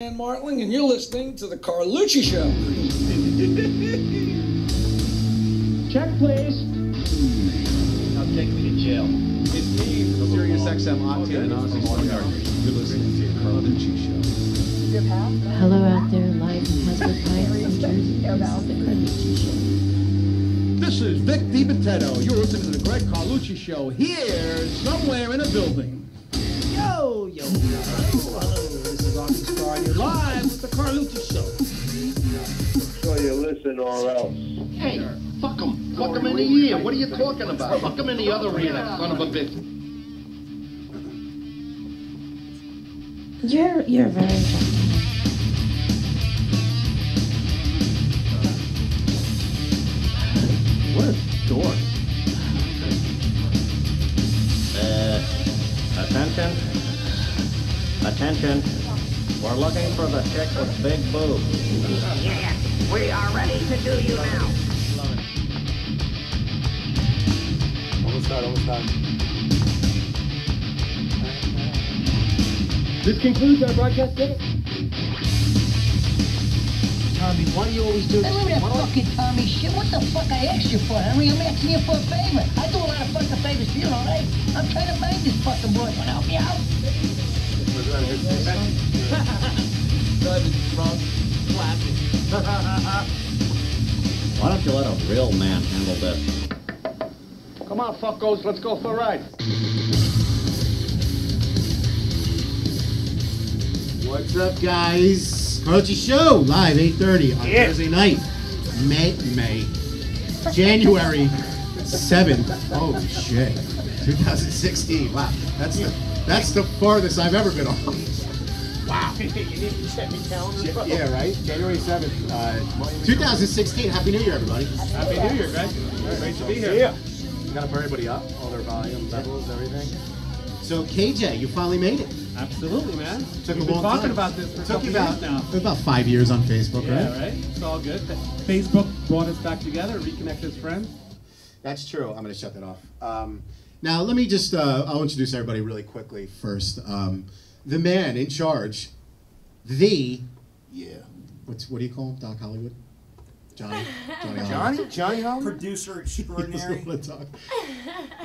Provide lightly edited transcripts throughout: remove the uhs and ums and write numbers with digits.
Dan Martling, and you're listening to the Carlucci Show. Check, please. Now take me to jail. It's me from Sirius XM Octane and Ozzy Smart. You're listening to the Carlucci Show. Hello out there, live in Hasbrook Heights, New Jersey. This is the Carlucci Show. This is Vic DiMatteo. You're listening to the Greg Carlucci Show here somewhere in a building. Yo, yo, yo. Hello, this is Ozzy Star. You're live with the Carlucci Show. So you listen or else. Hey, fuck him. Fuck him in the ear. What are you talking about? Fuck him in the other ear, that son of a bitch. You're very funny. What a dork. Attention. Attention. We're looking for the chick with big boobs. Yeah, we are ready to do you now. Almost done. This concludes our broadcast day. Tommy, why do you always do this? Hey, look at that fucking Tommy shit. What the fuck I asked you for, Henry? I'm asking you for a favor. I do a lot of fucking favors for you, all right? I'm trying to bang this fucking boy. Want to help me out? Why don't you let a real man handle this? Come on, fuckos, let's go for a ride. What's up, guys? Carlucci Show, live 8:30 on Thursday night, January 7th. Oh shit, 2016. Wow, that's the farthest I've ever been on. Wow. You need to check your calendar. Yeah, right. January 7th, 2016. Happy New Year, everybody. Happy New Year, Greg. Great to be here. Yeah. You gotta put everybody up, all their volume levels, everything. So KJ, you finally made it. Absolutely, man. Took We've a been long talking time. about this for a Took couple you years now. about 5 years on Facebook, Yeah, right? right? It's all good. Facebook brought us back together, reconnected as friends. That's true. I'm going to shut that off. Now, let me just, I'll introduce everybody really quickly first. The man in charge, what do you call him? Doc Hollywood? Johnny Hollywood. Johnny Hollywood? Producer extraordinary.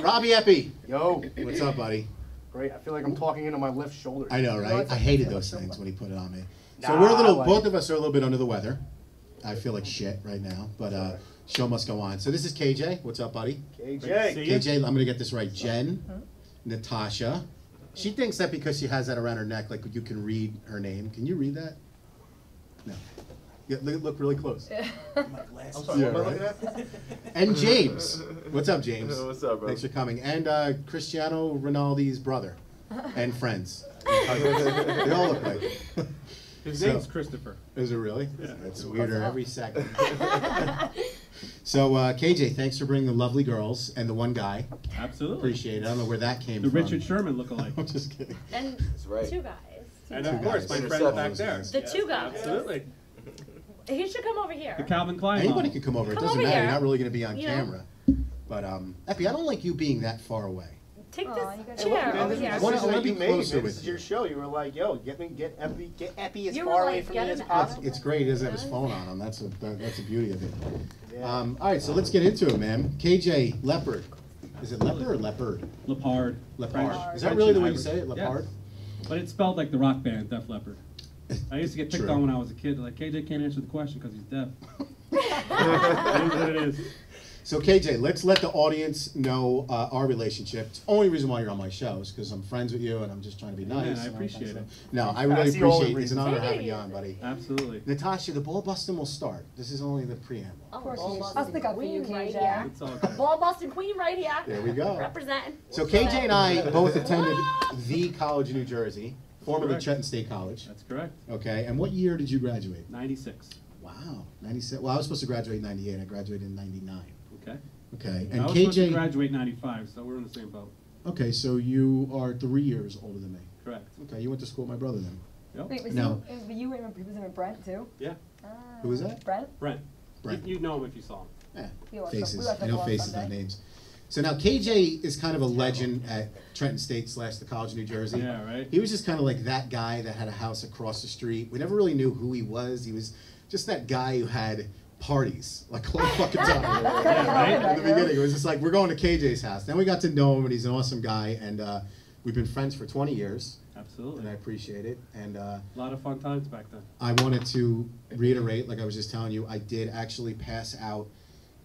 Robbie Epi. Yo. What's up, buddy? Great, I feel like I'm talking into my left shoulder. I know, right? I hated those things when he put it on me. So we're both of us are a little bit under the weather. I feel like shit right now, but show must go on. So this is KJ. What's up, buddy? KJ, I'm going to get this right. Jen, Natasha. She thinks that because she has that around her neck, like you can read her name. Can you read that? No. Yeah, look really close. I'm sorry, Yeah, what am I right? looking at? And James. What's up, James? What's up, bro? Thanks for coming. And Cristiano Ronaldo's brother and friends. They all look like His name's Christopher. Is it really? Yeah. It's weirder every second. So, KJ, thanks for bringing the lovely girls and the one guy. Absolutely. Appreciate it. I don't know where that came The from. Richard Sherman lookalike. I'm just kidding. And right. two guys. And Two of course, guys. my friend back there. The two guys. Absolutely. He should come over here. The Calvin Klein Anybody model. can come over. It Come doesn't over matter. here. You're not really going to be on You know. camera. But, Epi, I don't like you being that far away. Take Aw, this you guys- Hey, look, chair man, over this is here. the wanna decision that be you made, closer man. with This is you. your show. You were like, yo, get Epi as You were far like, away from get me as him possible. It's great. He doesn't have his phone on him. That's the beauty of it. Yeah. All right, so let's get into it, man. KJ Leopard. Is it leopard or leopard? Lepard. Leopard. French. Is that really the way you French say it, hybrid. leopard? Yes. But it's spelled like the rock band, Def Leppard. I used to get picked True. on when I was a kid. Like, KJ can't answer the question because he's deaf. It is what it is. So KJ, let's let the audience know our relationship. It's the only reason why you're on my show is because I'm friends with you and I'm just trying to be nice. Man, I and all that appreciate stuff. it. No, I really That's the only appreciate it. It's an reason. honor having you on, buddy. Absolutely. Natasha, the ball busting will start. This is only the preamble. Oh, course ball you- busting I'll stick up for you, queen right KJ. here. It's all A good. ball busting queen right here. There we go. Representing. So KJ and I both attended the College of New Jersey, formerly Correct. Chetton State College. That's correct. Okay, and what year did you graduate? 96. Wow, 97. Well, I was supposed to graduate in 98. I graduated in 99. Okay. Okay, I and was supposed to KJ. graduate 95, so we're in the same boat. Okay, so you are 3 years older than me. Correct. Okay, you went to school with my brother then. Yep. Wait, was No. you were with Brent too? Yeah. Who was that? Brent? Brent. Brent. You'd know him if you saw him. Yeah, We watched faces. we watched I know football faces, Sunday. not names. So now KJ is kind of a legend at Trenton State / the College of New Jersey. Yeah, right. He was just kind of like that guy that had a house across the street. We never really knew who he was. He was just that guy who had parties like all the fucking time. Yeah, right? In the beginning, it was just like, we're going to KJ's house. Then we got to know him, and he's an awesome guy, and we've been friends for 20 years. Absolutely. And I appreciate it. And a lot of fun times back then. I wanted to reiterate, like I was just telling you, I did actually pass out.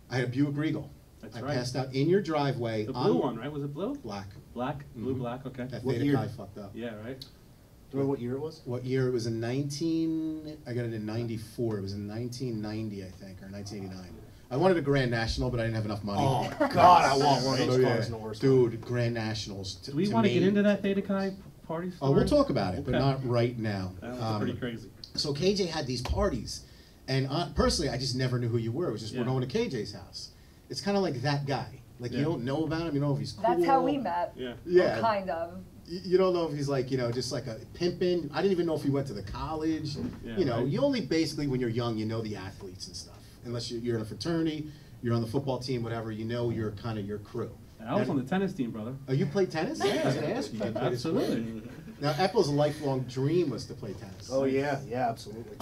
I had a Buick Regal. That's I right. passed out in your driveway. The blue one, right? Was it blue? Black. Black? Blue, black, okay. That What Theta year? Chi fucked up. Yeah, right? Do you remember what year it was? What year? It was in I got it in 94. It was in 1990, I think, or 1989. I wanted a Grand National, but I didn't have enough money. Oh, God, I want one of those cars in the worst. Dude, Grand Nationals. Do we want to get into that Theta Chi party story? Oh, we'll talk about it, but Okay. not right now. That was pretty crazy. So KJ had these parties, and personally, I just never knew who you were. It was just, we're going to KJ's house. It's kind of like that guy. Like, you don't know about him, you don't know if he's cool. That's how we met. Yeah. Yeah. Well, kind of. You don't know if he's like, just like a pimpin'. I didn't even know if he went to the college. Yeah, Right? right. You only basically, when you're young, you know the athletes and stuff. Unless you're in a fraternity, you're on the football team, whatever, you're kind of your crew. I was on the tennis team, brother. Oh, you played tennis? Yeah. I was going to ask you. You played Absolutely. Now, Epple's lifelong dream was to play tennis. Oh, yeah, absolutely.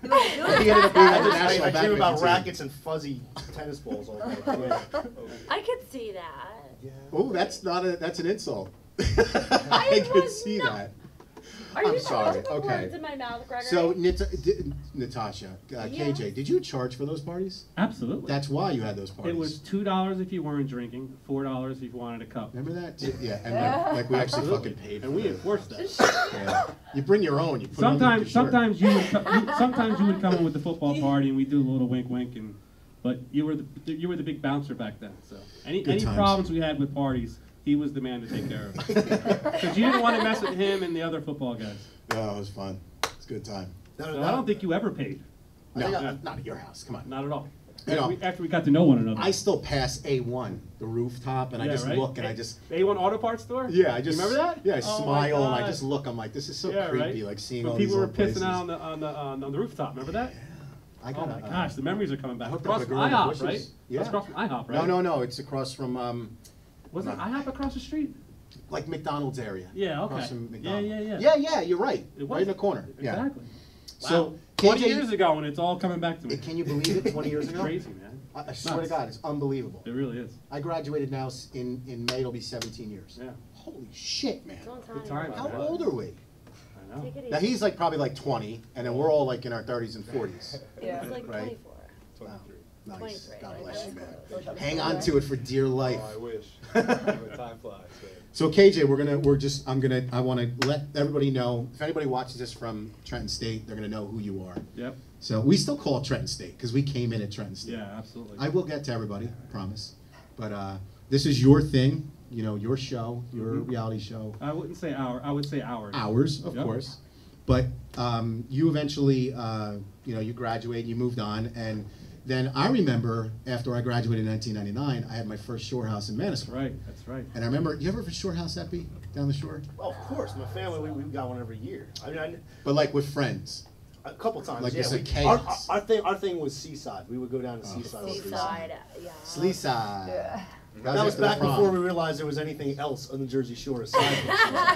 He ended up being on the national I dream about badminton team. rackets and fuzzy tennis balls all day. I could see that. Oh, that's an insult. I could see that. Are you I'm sorry. putting Okay. words in my mouth, Gregory? So, Natasha, KJ, did you charge for those parties? Absolutely. That's why you had those parties. It was $2 if you weren't drinking, $4 if you wanted a cup. Remember that? Yeah, and like we actually Absolutely. fucking paid for And we it. enforced that. Yeah. You bring your own. You put it under your Sometimes shirt. sometimes you would come in with the football party and we do a little wink, but you were the big bouncer back then. So any times. problems we had with parties, he was the man to take care of. Because you didn't want to mess with him and the other football guys. Oh, it was fun. It's a good time. So I don't think you ever paid. No, not at your house. Come on. Not at all. You know, After we got to know one another. I still pass A1, the rooftop, and I just right? look and I just. A1 Auto Parts store? Yeah, I just. You remember that? Yeah, I Oh my smile and I God. just look. I'm like, this is so Yeah, creepy. right? Like seeing When all people these were old pissing places. out on the rooftop. Remember that? I Oh got my gosh, the memories are coming back. I hooked Across up from with a girl in the IHOP, right? bushes. Yeah. That's across from IHOP, right? No. It's across from. Wasn't IHOP across the street? Like McDonald's area. Yeah, okay. Across from Yeah, McDonald's. yeah. Yeah, you're right. It was. Right in the corner. Yeah. Exactly. So, Wow. 20 KJ years ago, and it's all coming back to me. Can you believe it? 20 years It's ago? crazy, man. I swear to Nuts. God, it's unbelievable. It really is. I graduated now in May. It'll be 17 years. Yeah. Holy shit, man! Good times. How man. old are we? I know. Take it Now easy. he's like probably like 20, and then we're all like in our 30s and 40s. Yeah. It's like Right. 24. Wow. Nice. 23, God right? bless you, man. Okay. Hang on to it for dear life. Oh, I wish. Time flies. So KJ, I want to let everybody know, if anybody watches this from Trenton State, they're going to know who you are. Yep. So we still call it Trenton State because we came in at Trenton State. Yeah, absolutely. I will get to everybody, promise. But this is your thing, your show, your reality show. I wouldn't say I would say ours. Ours, of Yep. course. But you eventually, you graduated, you moved on, and then I remember after I graduated in 1999, I had my first shore house in Manasquan. Right, that's right. And I remember, you ever have a shore house, Epi, down the shore? Well, of course, my family, we got one every year. I mean, But like with friends. a couple times, Like yeah. it's a We- chaos. our thing was Seaside. We would go down to Seaside. every year. Seaside, yeah. Sleeside. Yeah. That was after the back prom. before we realized there was anything else on the Jersey Shore aside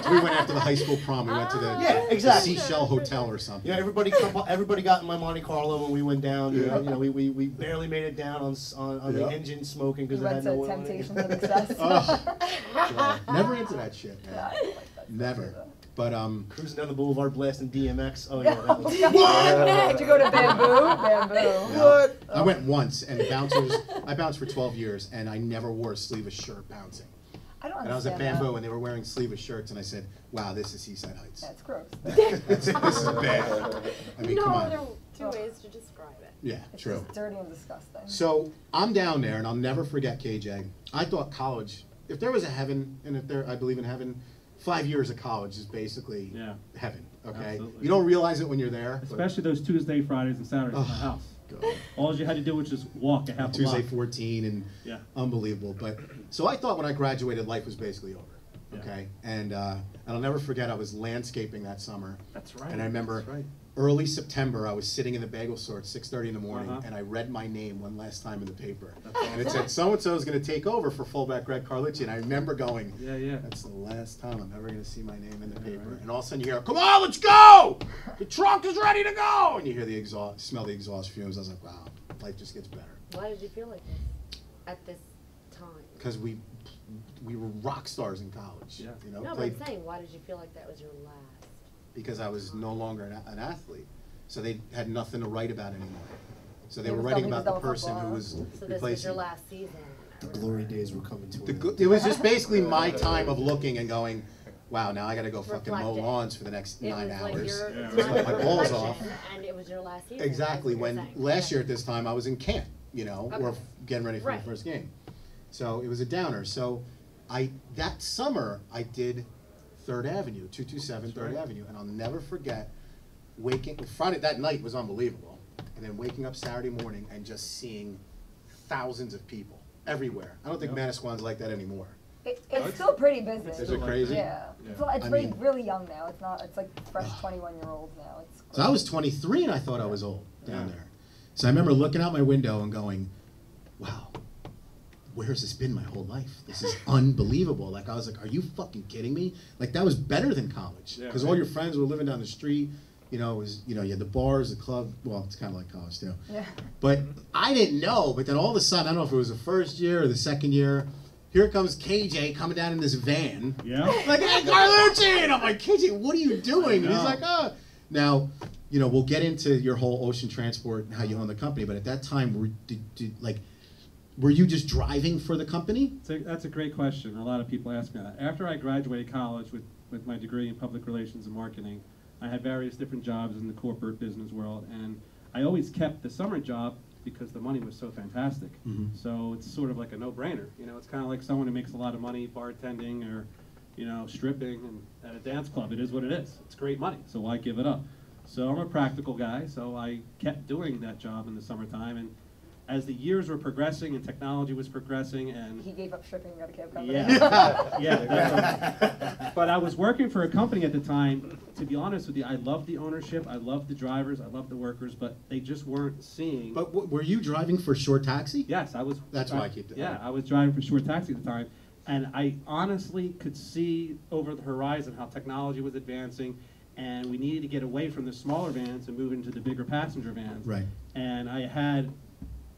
from We went after the high school prom. We went to the, Yeah, exactly. the Seashell Hotel or something. Yeah, everybody got in my Monte Carlo when we went down. Yeah. We barely made it down on the Yeah. engine smoking because You it went had no to oil in it. Temptations of Excess. Oh, God. Never into that shit, man. Yeah, I don't like that Never. stuff But Cruising down the boulevard blasting DMX. Oh yeah, that was. Did you go to Bamboo? Bamboo. What? I went once, and I bounced for 12 years, and I never wore a sleeveless shirt bouncing. I don't And I was at understand Bamboo, and they were wearing sleeveless shirts, and I said, wow, this is Seaside Heights. That's gross. This is bad. I mean, No, come on. there are two ways to describe it. Yeah, It's true. just dirty and disgusting. So I'm down there, and I'll never forget KJ. I thought college, if there was a heaven, and I believe in heaven, 5 years of college is basically heaven. Okay, Absolutely. you don't realize it when you're there. Especially those Tuesday, Fridays, and Saturdays at my house. God. All you had to do was just walk a half a Tuesday block. 14 and unbelievable. But so I thought when I graduated, life was basically over. Okay, and I'll never forget. I was landscaping that summer. That's right. And I remember That's right. early September, I was sitting in the bagel store at 6:30 in the morning, Uh-huh. and I read my name one last time in the paper. And it said, so-and-so is going to take over for fullback Greg Carlucci. And I remember going, Yeah. that's the last time I'm ever going to see my name in the paper. Right. And all of a sudden you hear, come on, let's go! The truck is ready to go! And you hear the exhaust, smell the exhaust fumes. I was like, wow, life just gets better. Why did you feel like this at this time? Because we were rock stars in college. Yeah. You know, No, but I'm saying, why did you feel like that was your last? Because I was no longer an athlete. So they had nothing to write about anymore. So they were was writing done- he about was the done person who was So this was replacing. your last season. The glory days were coming to an end. It was just basically my time of looking and going, wow, now I got to go fucking mow Reflecting. lawns for the next 9 It was hours. like your Just let my time of balls reflection, off. and it was your last season. Exactly. that's what When you're saying. last year at this time I was in camp, you know, or Okay. getting ready for Right. the first game. So it was a downer. So that summer I did 3rd Avenue, 227 3rd Avenue, and I'll never forget Friday, that night was unbelievable. And then waking up Saturday morning and just seeing thousands of people everywhere. I don't think Manasquan's like that anymore. It's still pretty busy. Is it crazy? Yeah. It's really young now. It's not. It's like fresh 21-year-olds now. It's So I was 23 and I thought I was old down there. So I remember looking out my window and going, wow, where has this been my whole life? This is unbelievable. Like, I was like, are you fucking kidding me? Like, that was better than college. Yeah, Because all your friends were living down the street. You know, it was, you know, you had the bars, the club. Well, it's kind of like college too. Yeah. But I didn't know. But then all of a sudden, I don't know if it was the first year or the second year, here comes KJ coming down in this van. Yeah. Like, hey, Carlucci! And I'm like, KJ, what are you doing? And he's like, oh. Now, you know, we'll get into your whole ocean transport and how you own the company. But at that time, were you just driving for the company? That's a great question. A lot of people ask me that. After I graduated college with my degree in public relations and marketing, I had various different jobs in the corporate business world, and I always kept the summer job because the money was so fantastic. Mm-hmm. So it's sort of like a no-brainer. You know, it's kind of like someone who makes a lot of money bartending or, you know, stripping and at a dance club. It is what it is. It's great money, so why give it up? So I'm a practical guy, so I kept doing that job in the summertime, and as the years were progressing and technology was progressing, and He gave up stripping and got a cab company. yeah, but I was working for a company at the time. To be honest with you, I loved the ownership, I loved the drivers, I loved the workers, but they just weren't seeing. But were you driving for Short Taxi? Yes, I was. That's why I keep that. Yeah, I was driving for Short Taxi at the time, and I honestly could see over the horizon how technology was advancing, and we needed to get away from the smaller vans and move into the bigger passenger vans. Right. And I had,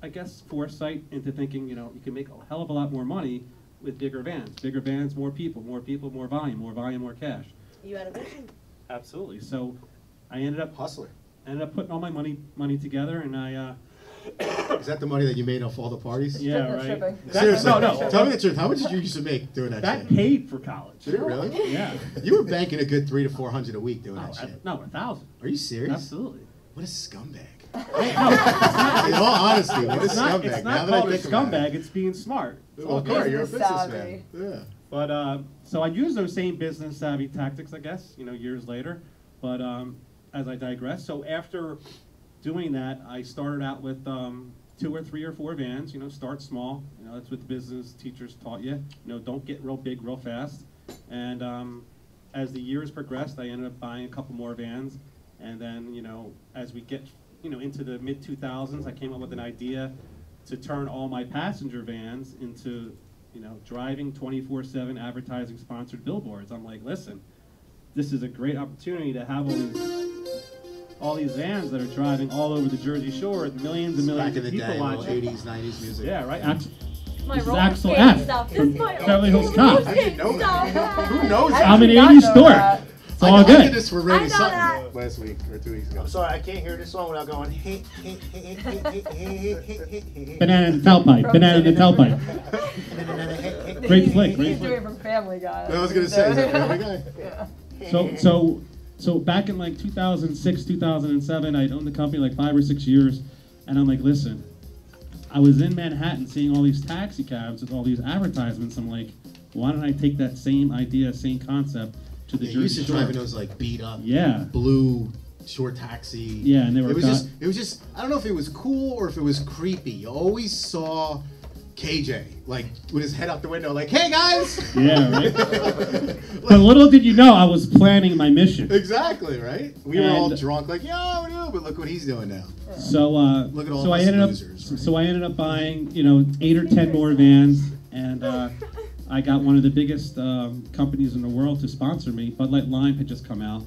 I guess, foresight into thinking, you know, you can make a hell of a lot more money with bigger vans. Bigger vans, more people, more volume, more cash. You had a vision. Absolutely. So I ended up hustler. Ended up putting all my money together, and I. Is that the money that you made off all the parties? Yeah, right. Seriously, No. Tell me the truth. How much did you used to make doing that That shit? paid for college. Did it really? Yeah. You were banking a good $300 to $400 a week doing that shit. No, 1,000. Are you serious? Absolutely. What a scumbag. No, in all honesty, what a scumbag. It's Now not that I called a think about scumbag, it. it's being smart. It's Well, all of course, good. you're a businessman. Yeah. But, so I used those same business savvy tactics, I guess, you know, years later. But as I digress, so after doing that, I started out with 2 or 3 or 4 vans, you know, start small. You know, that's what the business teachers taught you. You know, don't get real big real fast. And as the years progressed, I ended up buying a couple more vans. And then, you know, as we get, you know, into the mid-2000s, I came up with an idea to turn all my passenger vans into, you know, driving 24/7 advertising sponsored billboards. I'm like, listen, this is a great opportunity to have all these vans that are driving all over the Jersey Shore with millions and millions Back in of the people day, watching. 80s, 90s music. Yeah, right. My This is roller Axel skating F. stuff. This from is my Beverly Hills roller Cop. skating stuff. Who knows that? I'm an I did 80s not know dork. that. It's all I good. did this for Randy I know Sutton that. last week or 2 weeks ago. I'm sorry, I can't hear this song without going. Banana in the tailpipe. Banana in the tailpipe. Great flick. Great He's doing flick. it from Family Guy. I was gonna say, is that Family Guy? Yeah. So back in like 2006, 2007, I'd owned the company like 5 or 6 years, and I'm like, listen, I was in Manhattan seeing all these taxi cabs with all these advertisements. I'm like, why don't I take that same idea, same concept to the You used Jersey to Shore? drive in those like beat up, Yeah. blue Short Taxi. Yeah, and they were It was just. I don't know if it was cool or if it was creepy. You always saw KJ, like with his head out the window, like, "Hey guys!" Yeah, right. But little did you know, I was planning my mission. Exactly, right? We were all drunk, like, "Yo, no!" But look what he's doing now. So, look at all so I us ended losers, up, so I ended up buying, 8 or 10 more vans, and I got one of the biggest companies in the world to sponsor me. Bud Light Lime had just come out,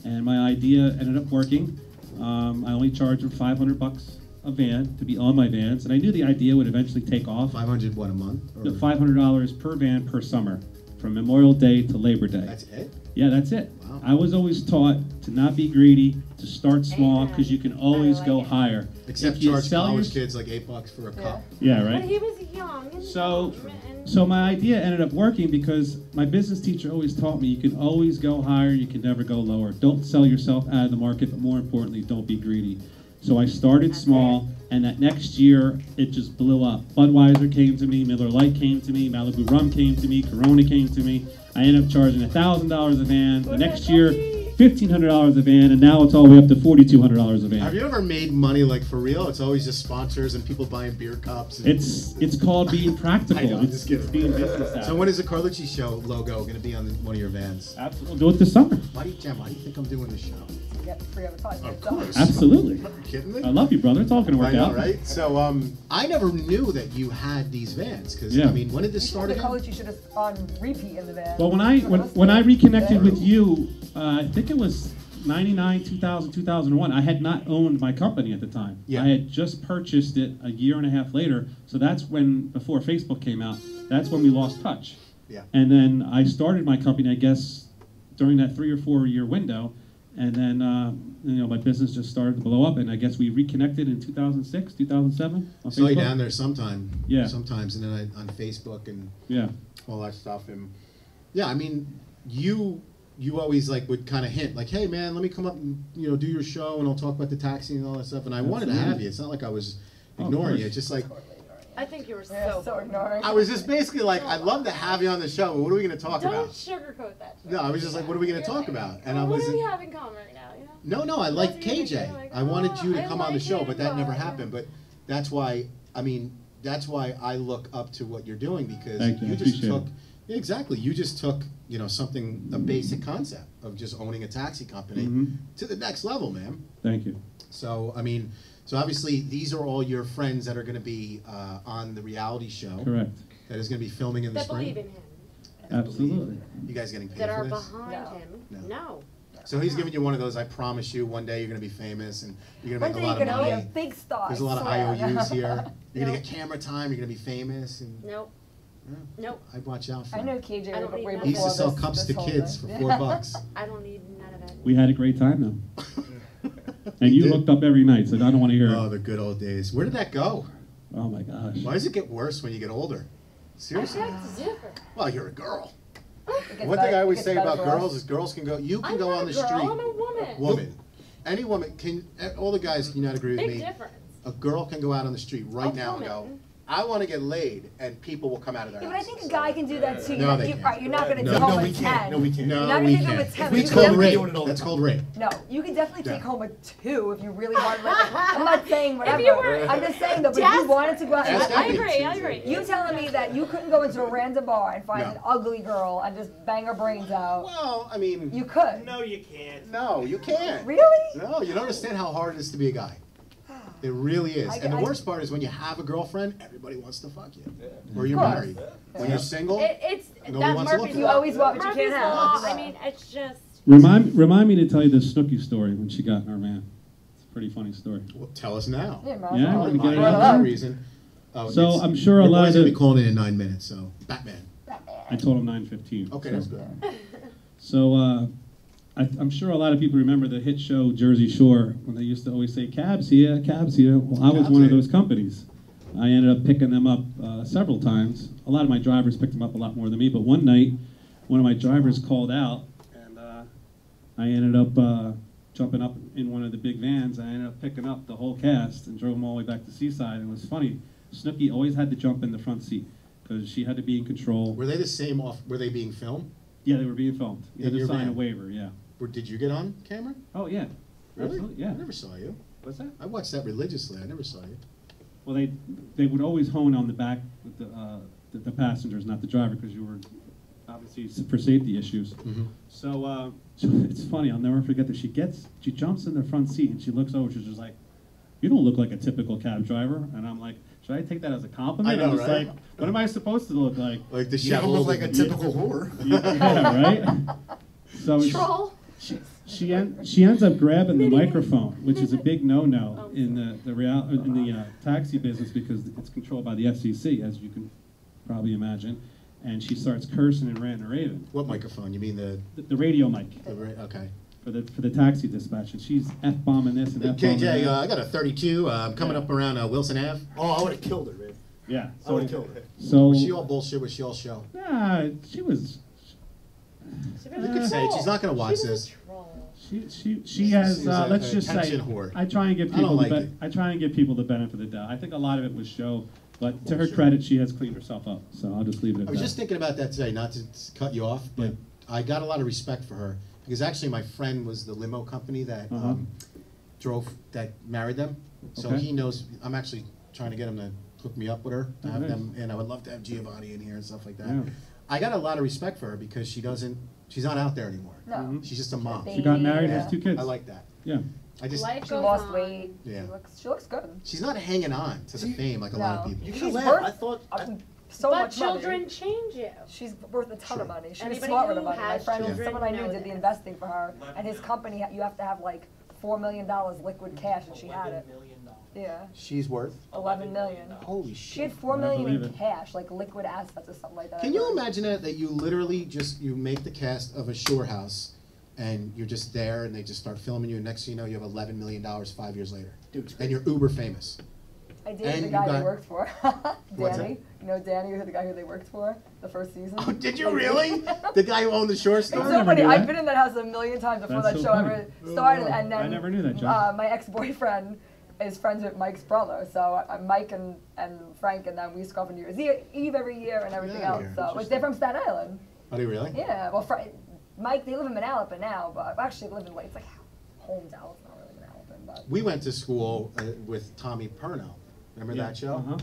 and my idea ended up working. I only charged them $500 a van to be on my vans, and I knew the idea would eventually take off. 500 what a month? The $500 per van per summer, from Memorial Day to Labor Day. That's it? Yeah, that's it. Wow. I was always taught to not be greedy, to start small, because you can always go higher. Except If you charge sell college your- kids like $8 for a cup. Yeah, right. But he was young. And So my idea ended up working because my business teacher always taught me you can always go higher, you can never go lower. Don't sell yourself out of the market, but more importantly, don't be greedy. So I started small, and that next year, it just blew up. Budweiser came to me, Miller Lite came to me, Malibu Rum came to me, Corona came to me. I ended up charging $1,000 a van. The next year, $1,500 a van, and now it's all the way up to $4,200 a van. Have you ever made money like for real? It's always just sponsors and people buying beer cups. And It's called being practical. I know, I'm just kidding. It's being business savvy. So when is the Carlucci Show logo going to be on one of your vans? Absolutely. We'll do it this summer. Why do you think I'm doing the show? You get free advertising. Of course. Absolutely. Are you kidding me? I love you, brother. It's all going to work I know, out. right? So I never knew that you had these vans because Yeah. I mean, when did this start The again? college you should have on repeat in the van. Well, when I reconnected with you, I think it was 99, 2000, 2001. I had not owned my company at the time. Yeah. I had just purchased it a year and a half later. So that's when, before Facebook came out, that's when we lost touch. Yeah. And then I started my company, I guess, during that 3 or 4 year window. And then, my business just started to blow up. And I guess we reconnected in 2006, 2007 on Saw you Facebook. down there sometime. Yeah. Sometimes, and then on Facebook and Yeah. all that stuff. And yeah, I mean, you always like would kind of hint like, hey man, let me come up and do your show and I'll talk about the taxi and all that stuff. And I wanted to have you. It's not like I was ignoring you. It's just like I think you were so ignoring. I was just basically like, I'd love to have you on the show, but what are we going to talk Don't about? sugarcoat that. No, I was just like, what are we going to talk about? And I What do wasn't. we have in common right now? No, I like KJ. Like, I wanted you to I come on the like show, him, but that never but- happened. But that's why, that's why I look up to what you're doing because Thank you. I just appreciate took, it. yeah, exactly. You just took, a basic concept of just owning a taxi company Mhm. to the next level, man. Thank you. So, so obviously these are all your friends that are going to be on the reality show. Correct. That is going to be filming in the That spring. believe in him. Absolutely. You guys getting paid That for are this? behind him. No. So he's giving you one of those, I promise you, one day you're going to be famous and you're going to One make a day lot you're of gonna money. be a big star. There's a lot of I swear. IOUs here. You're going to Nope. get camera time, you're going to be famous. And Nope. Nope. I'd watch out for I him. know KJ I don't way need before none He used to of sell this- cups this to whole kids for thing. $4. I don't need none of that. We had a great time though. And you looked up every night, so I don't want to hear Oh, it. the good old days. Where did that go? Oh my gosh. Why does it get worse when you get older? Seriously? I beg to differ. Well, you're a girl. It gets One better- thing I it always gets say better about for us. girls is girls can go, you can I'm go not on a the girl, street. I'm a woman. Woman. Any woman can, all the guys can not agree with Big me. difference. A girl can go out on the street right A now and go, woman. I want to get laid, and people will come out of their Yeah, but I houses. think a guy can do that too. No, they can't. Right, you're not going to No, take no, home we a can't. 10. No, we can't. You're No, not we gonna take home a can't. 10. It's You called can rape. definitely- That's called rape. No, you can definitely Yeah. take home a 2 if you really want. I'm not saying whatever. you were I'm just saying though, but if you wanted to go out, Ask I Abby. agree, I agree. you telling me that you couldn't go into a random bar and find No. an ugly girl and just bang her brains out? Well, I mean, You could. No, you can't. no, you can't. Really? No, you don't understand how hard it is to be a guy. It really is. And the I- worst part is when you have a girlfriend, everybody wants to fuck you. Or you're Of course. married. When you're single, It's Nobody that wants to look Murphy's at You Law. always want what you Murphy's can't have. Law, That's I mean, it's just. Remind me to tell you the Snooki story when she got in our van. It's a pretty funny story. well, tell us now. Yeah, Yeah, man. let me get it For out. some reason. Oh, So it's- I'm sure a your lot boy's of gonna the- be calling in 9 minutes. So Batman. I told him 9:15. Okay, so. that's good. So I'm sure a lot of people remember the hit show Jersey Shore when they used to always say cabs here, cabs here. Well, I was Cabs one of here. those companies. I ended up picking them up several times. A lot of my drivers picked them up a lot more than me, but one night, one of my drivers called out, and I ended up jumping up in one of the big vans. I ended up picking up the whole cast and drove them all the way back to Seaside. And it was funny. Snooki always had to jump in the front seat because she had to be in control. Were they the same off? Were they being filmed? Yeah, they were being filmed. You had In to your sign a van? waiver, yeah. Did you get on camera? Oh, yeah. Really? Absolutely, yeah. I never saw you. What's that? I watched that religiously. I never saw you. Well, they would always hone on the back with the passengers, not the driver, because you were obviously for safety issues. So it's funny. I'll never forget that she jumps in the front seat and she looks over. She's just like, "You don't look like a typical cab driver." And I'm like, "Should I take that as a compliment?" I know, I'm just right? like, "What am I supposed to look like?" Like the You don't look like a typical whore. Yeah, right. So Troll. she ends up grabbing the microphone, which is a big no-no in the taxi business because it's controlled by the FCC, as you can probably imagine. And she starts cursing and ranting and raving. What microphone? You mean The radio mic okay. for the taxi dispatch, and she's f-bombing this and f-bombing KJ, that. I got a 32 coming up around Wilson Ave. Oh, I would have killed her, man. Yeah. I would have killed her. So Was she all bullshit? Was she all show? Nah, she was. You could say it. She's not going to watch this. She has. She's a Let's just say. attention whore. I try and give I don't people like the it. I try and give people the benefit of the doubt. I think a lot of it was show, but to her credit, she has cleaned herself up. So I'll just leave it at I was that. just thinking about that today, not to cut you off, but I got a lot of respect for her because actually my friend was the limo company that that married them. So Okay. he knows. I'm actually trying to get him to hook me up with her to Oh, have nice. them, and I would love to have Giovanni in here and stuff like that. Yeah. I got a lot of respect for her because she's not out there anymore. No. She's just a mom. She got married, has 2 kids. I like that. Yeah. I just Life She goes lost on. weight. Yeah. She looks good. she's not hanging on to the fame like a lot of No. people. You She's can laugh. worth I thought. so But much money. children change you. She's worth a ton of money. She's Anybody smart with who the money. My has friend, children someone I knew, know did the this. investing for her, and his company, you have to have like $4 million liquid cash, and she had it. Yeah, She's worth 11 million. holy She had shit. 4 million believe in it. cash, like liquid assets or something like that. Can you imagine that you literally you make the cast of a shore house and you're just there and they just start filming you and next thing you know you have $11 million 5 years later. Dude, and you're uber famous. I dated And the you guy got- they worked for. What's Danny. You know Danny, the guy who they worked for the first season? Oh, did you really? The guy who owned the shore It's store? so funny. I've been in that house a million times before That's that so show funny. ever started, and then I never knew that, John. my ex-boyfriend is friends with Mike's brother, so Mike and Frank and then we used to go for New Year's Eve every year and everything Yeah, else. here. So, which they're from Staten Island. Are they really? Yeah, well, Mike, they live in Manalapan now, but actually they live in it's like Holmesdale, it's not really Manalapan, but. We went to school with Tommy Perno. Remember Yeah. that show? Uh-huh.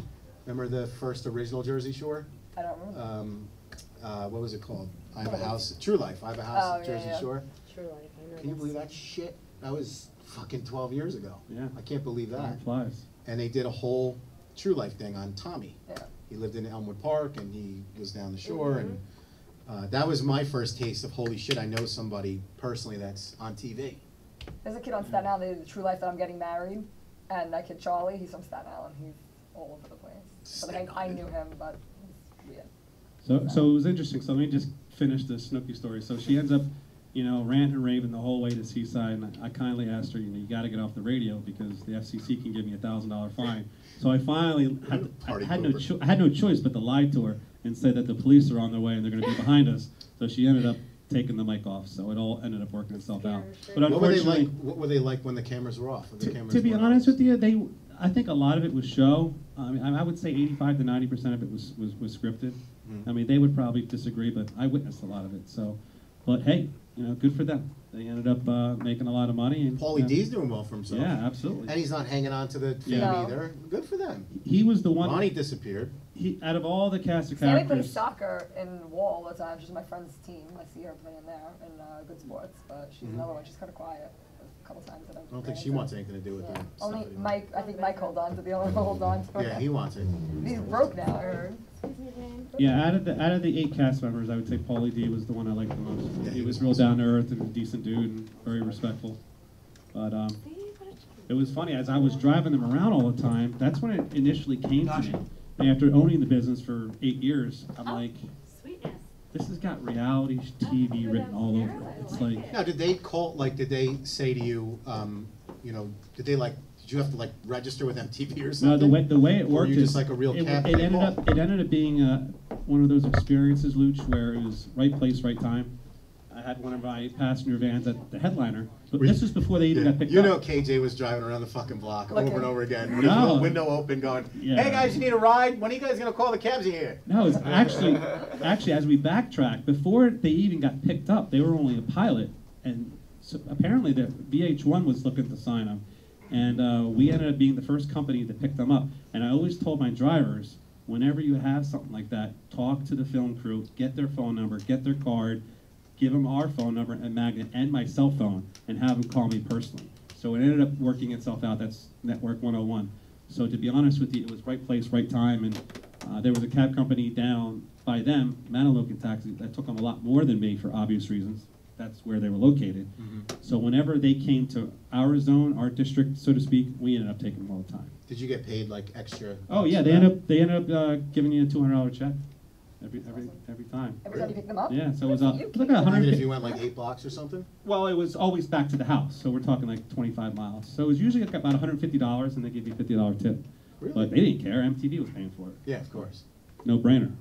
Remember the first original Jersey Shore? I don't remember. What was it called? I Have a House, True Life. I Have a House Oh, at yeah, Jersey yeah. Shore. True life, I know Can you this. believe that shit? That was fucking 12 years ago. Yeah. I can't believe that. Time flies. And they did a whole True Life thing on Tommy. Yeah. He lived in Elmwood Park and he was down the shore and that was my first taste of holy shit, I know somebody personally that's on TV. There's a kid on Staten Island, they did the True Life that I'm getting married, and that kid Charlie, he's from Staten Island, he's all over the place. So like, I knew him, but he's weird. So it was interesting. So let me just finish the Snooki story. So she ends up, ranting and raving the whole way to Seaside, and I kindly asked her, you got to get off the radio because the FCC can give me a $1,000 fine. So I finally I had no choice but to lie to her and say that the police are on their way and they're going to be behind us. So she ended up taking the mic off. So it all ended up working itself out. But What were they unfortunately, like? What were they like when the cameras were off? When the cameras to be weren't honest on? with you, I think a lot of it was show. I mean, I would say 85 to 90% of it was scripted. I mean, they would probably disagree, but I witnessed a lot of it. So, but hey, good for them. They ended up making a lot of money. And Paulie D's doing well for himself. Yeah, absolutely. And he's not hanging on to the fame Yeah. either. Good for them. He was the one. Bonnie disappeared. Out of all the cast of Sammy plays characters, soccer in Wall all the time. She's my friend's team. I see her playing there in Good Sports, but she's another one. She's kind of quiet. A couple times that I don't think she wants anything to do with that. Only Mike. I think Mike holds on to the only one who holds on to it. Yeah, he wants it. He's broke now. I heard. yeah, out of the 8 cast members, I would say Paulie D was the one I liked the most. Yeah, he was real down to earth and a decent dude and very respectful. But it was funny as I was driving them around all the time. That's when it initially came to me. And after owning the business for 8 years, I'm like, Sweetness. this has got reality TV written all over it. It's like, Now, did they call? Like, did they say to you? Did they like? Did you have to like register with MTV or something? no, the way it Or worked you is just like a real it cab ended call? up being one of those experiences, Luch, where it was right place, right time. I had one of my passenger vans at the headliner, but this was before they even got picked You up. know, KJ was driving around the fucking block Looking. over and over again with No. his little window open, going, Yeah. "Hey guys, you need a ride? When are you guys gonna call the cabs in here?" No, it's actually as we backtrack, before they even got picked up, they were only a pilot, and so apparently the VH1 was looking to sign them, And we ended up being the first company to pick them up. And I always told my drivers, whenever you have something like that, talk to the film crew, get their phone number, get their card, give them our phone number and magnet and my cell phone, and have them call me personally. So it ended up working itself out. That's Network 101. So to be honest with you, it was right place, right time. And there was a cab company down by them, Manalocan Taxi, that took them a lot more than me for obvious reasons. That's where they were located. So whenever they came to our zone, our district, so to speak, we ended up taking them all the time. Did you get paid like extra? Oh yeah, they ended up giving you a $200 check every time. Every time you pick them up? Yeah, so it was You like 100. Even if you went like 8 blocks or something? Well, it was always back to the house, so we're talking like 25 miles. So it was usually like about $150, and they give you a $50 tip. Really? But they didn't care. MTV was paying for it. Yeah, of course. No brainer.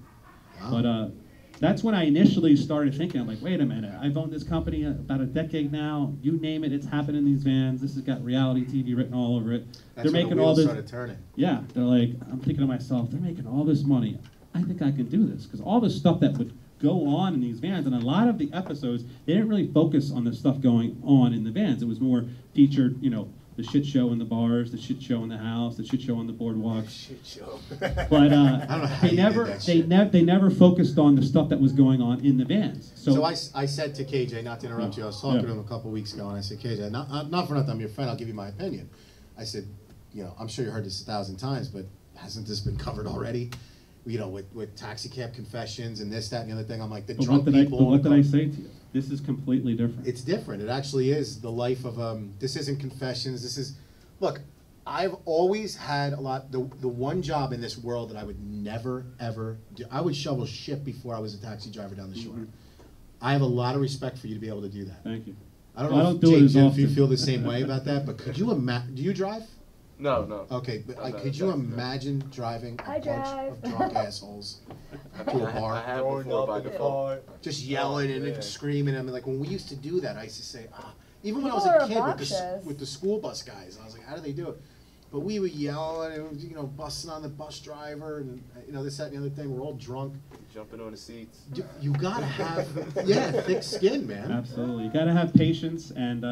Wow. But that's when I initially started thinking, I'm like, wait a minute, I've owned this company about a decade now. You name it, it's happened in these vans. This has got reality TV written all over it. That's they're when making the all wheels this. started turning. Yeah, they're like, I'm thinking to myself, they're making all this money. I think I can do this, because all the stuff that would go on in these vans, and a lot of the episodes, they didn't really focus on the stuff going on in the vans. It was more featured, you know, the shit show in the bars, the shit show in the house, the shit show on the boardwalk. Shit show. But they never focused on the stuff that was going on in the vans. So I said to KJ, not to interrupt you, I was talking to him a couple weeks ago, and I said, KJ, not for nothing, I'm your friend, I'll give you my opinion. I said, you know, I'm sure you heard this 1,000 times, but hasn't this been covered already? You know, with taxi cab confessions and this, that, and the other thing. I'm like, the drunk people. But what did I say to you? This is completely different. It's different. It actually is the life of, this isn't confessions. This is, look, I've always had a lot, the one job in this world that I would never, ever do. I would shovel shit before I was a taxi driver down the shore. I have a lot of respect for you to be able to do that. Thank you. I don't know if you feel the same way about that, but could you imagine, do you drive? No. Okay, but could you imagine driving a bunch of drunk assholes to a bar? I have before by default. Just yelling and screaming. I mean, like when we used to do that, I used to say, even when I was People a are kid obnoxious. with the school bus guys, I was like, how do they do it? But we would yell and, you know, busting on the bus driver and, you know, this, that, and the other thing. We're all drunk. Jumping on the seats. You gotta have, yeah, thick skin, man. Absolutely. You gotta have patience and.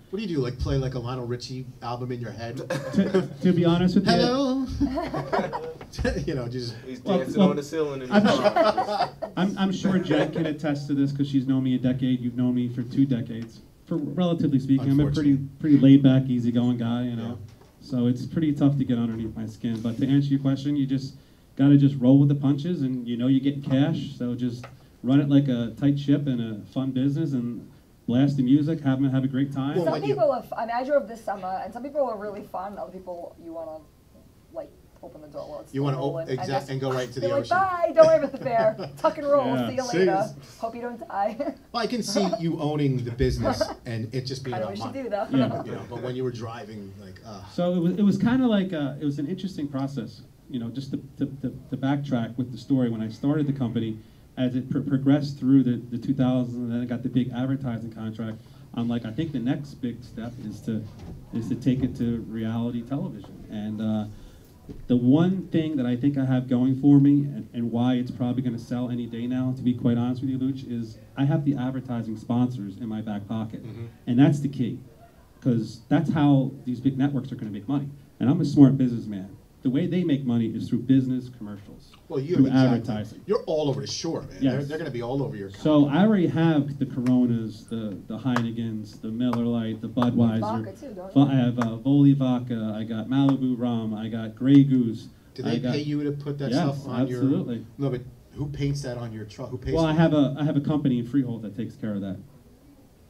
What do you do? Like play like a Lionel Richie album in your head? To be honest with you. Hello. You know, just. He's dancing on the ceiling in the car. I'm sure Jen can attest to this because she's known me a decade. You've known me for 2 decades. For relatively speaking, I'm a pretty laid back, easygoing guy. You know. Yeah. So it's pretty tough to get underneath my skin. But to answer your question, you just got to just roll with the punches, and you know you're getting cash, so just run it like a tight ship in a fun business and blast the music, have a great time. Some people are, I mean, I drove this summer, and some people are really fun. Other people, you want to, like, open the door while it's you want to open and go right to the ocean. Like, bye, don't worry about the fare. Tuck and roll, Yeah. see you later. Hope you don't die. Well, I can see you owning the business and it just being I know about we should money. do that. Yeah. You know, but when you were driving, like, So it was kind of like it was an interesting process. You know, just to backtrack with the story. When I started the company, as it progressed through the 2000s, and then I got the big advertising contract. I'm like, I think the next big step is to take it to reality television. And the one thing that I think I have going for me, and why it's probably going to sell any day now, to be quite honest with you, Luch, is I have the advertising sponsors in my back pocket, and that's the key, because that's how these big networks are going to make money. And I'm a smart businessman. The way they make money is through business commercials, through advertising. You're all over the shore, man. Yes. They're going to be all over your company. So I already have the Coronas, the Heinekens, the Miller Lite, the Budweiser. Vodka too, don't you? I have Voli Vodka. I got Malibu Rum. I got Grey Goose. Do they pay you to put that stuff on your? Absolutely. No, but who paints that on your truck? Who pays? Well, I have a company in Freehold that takes care of that.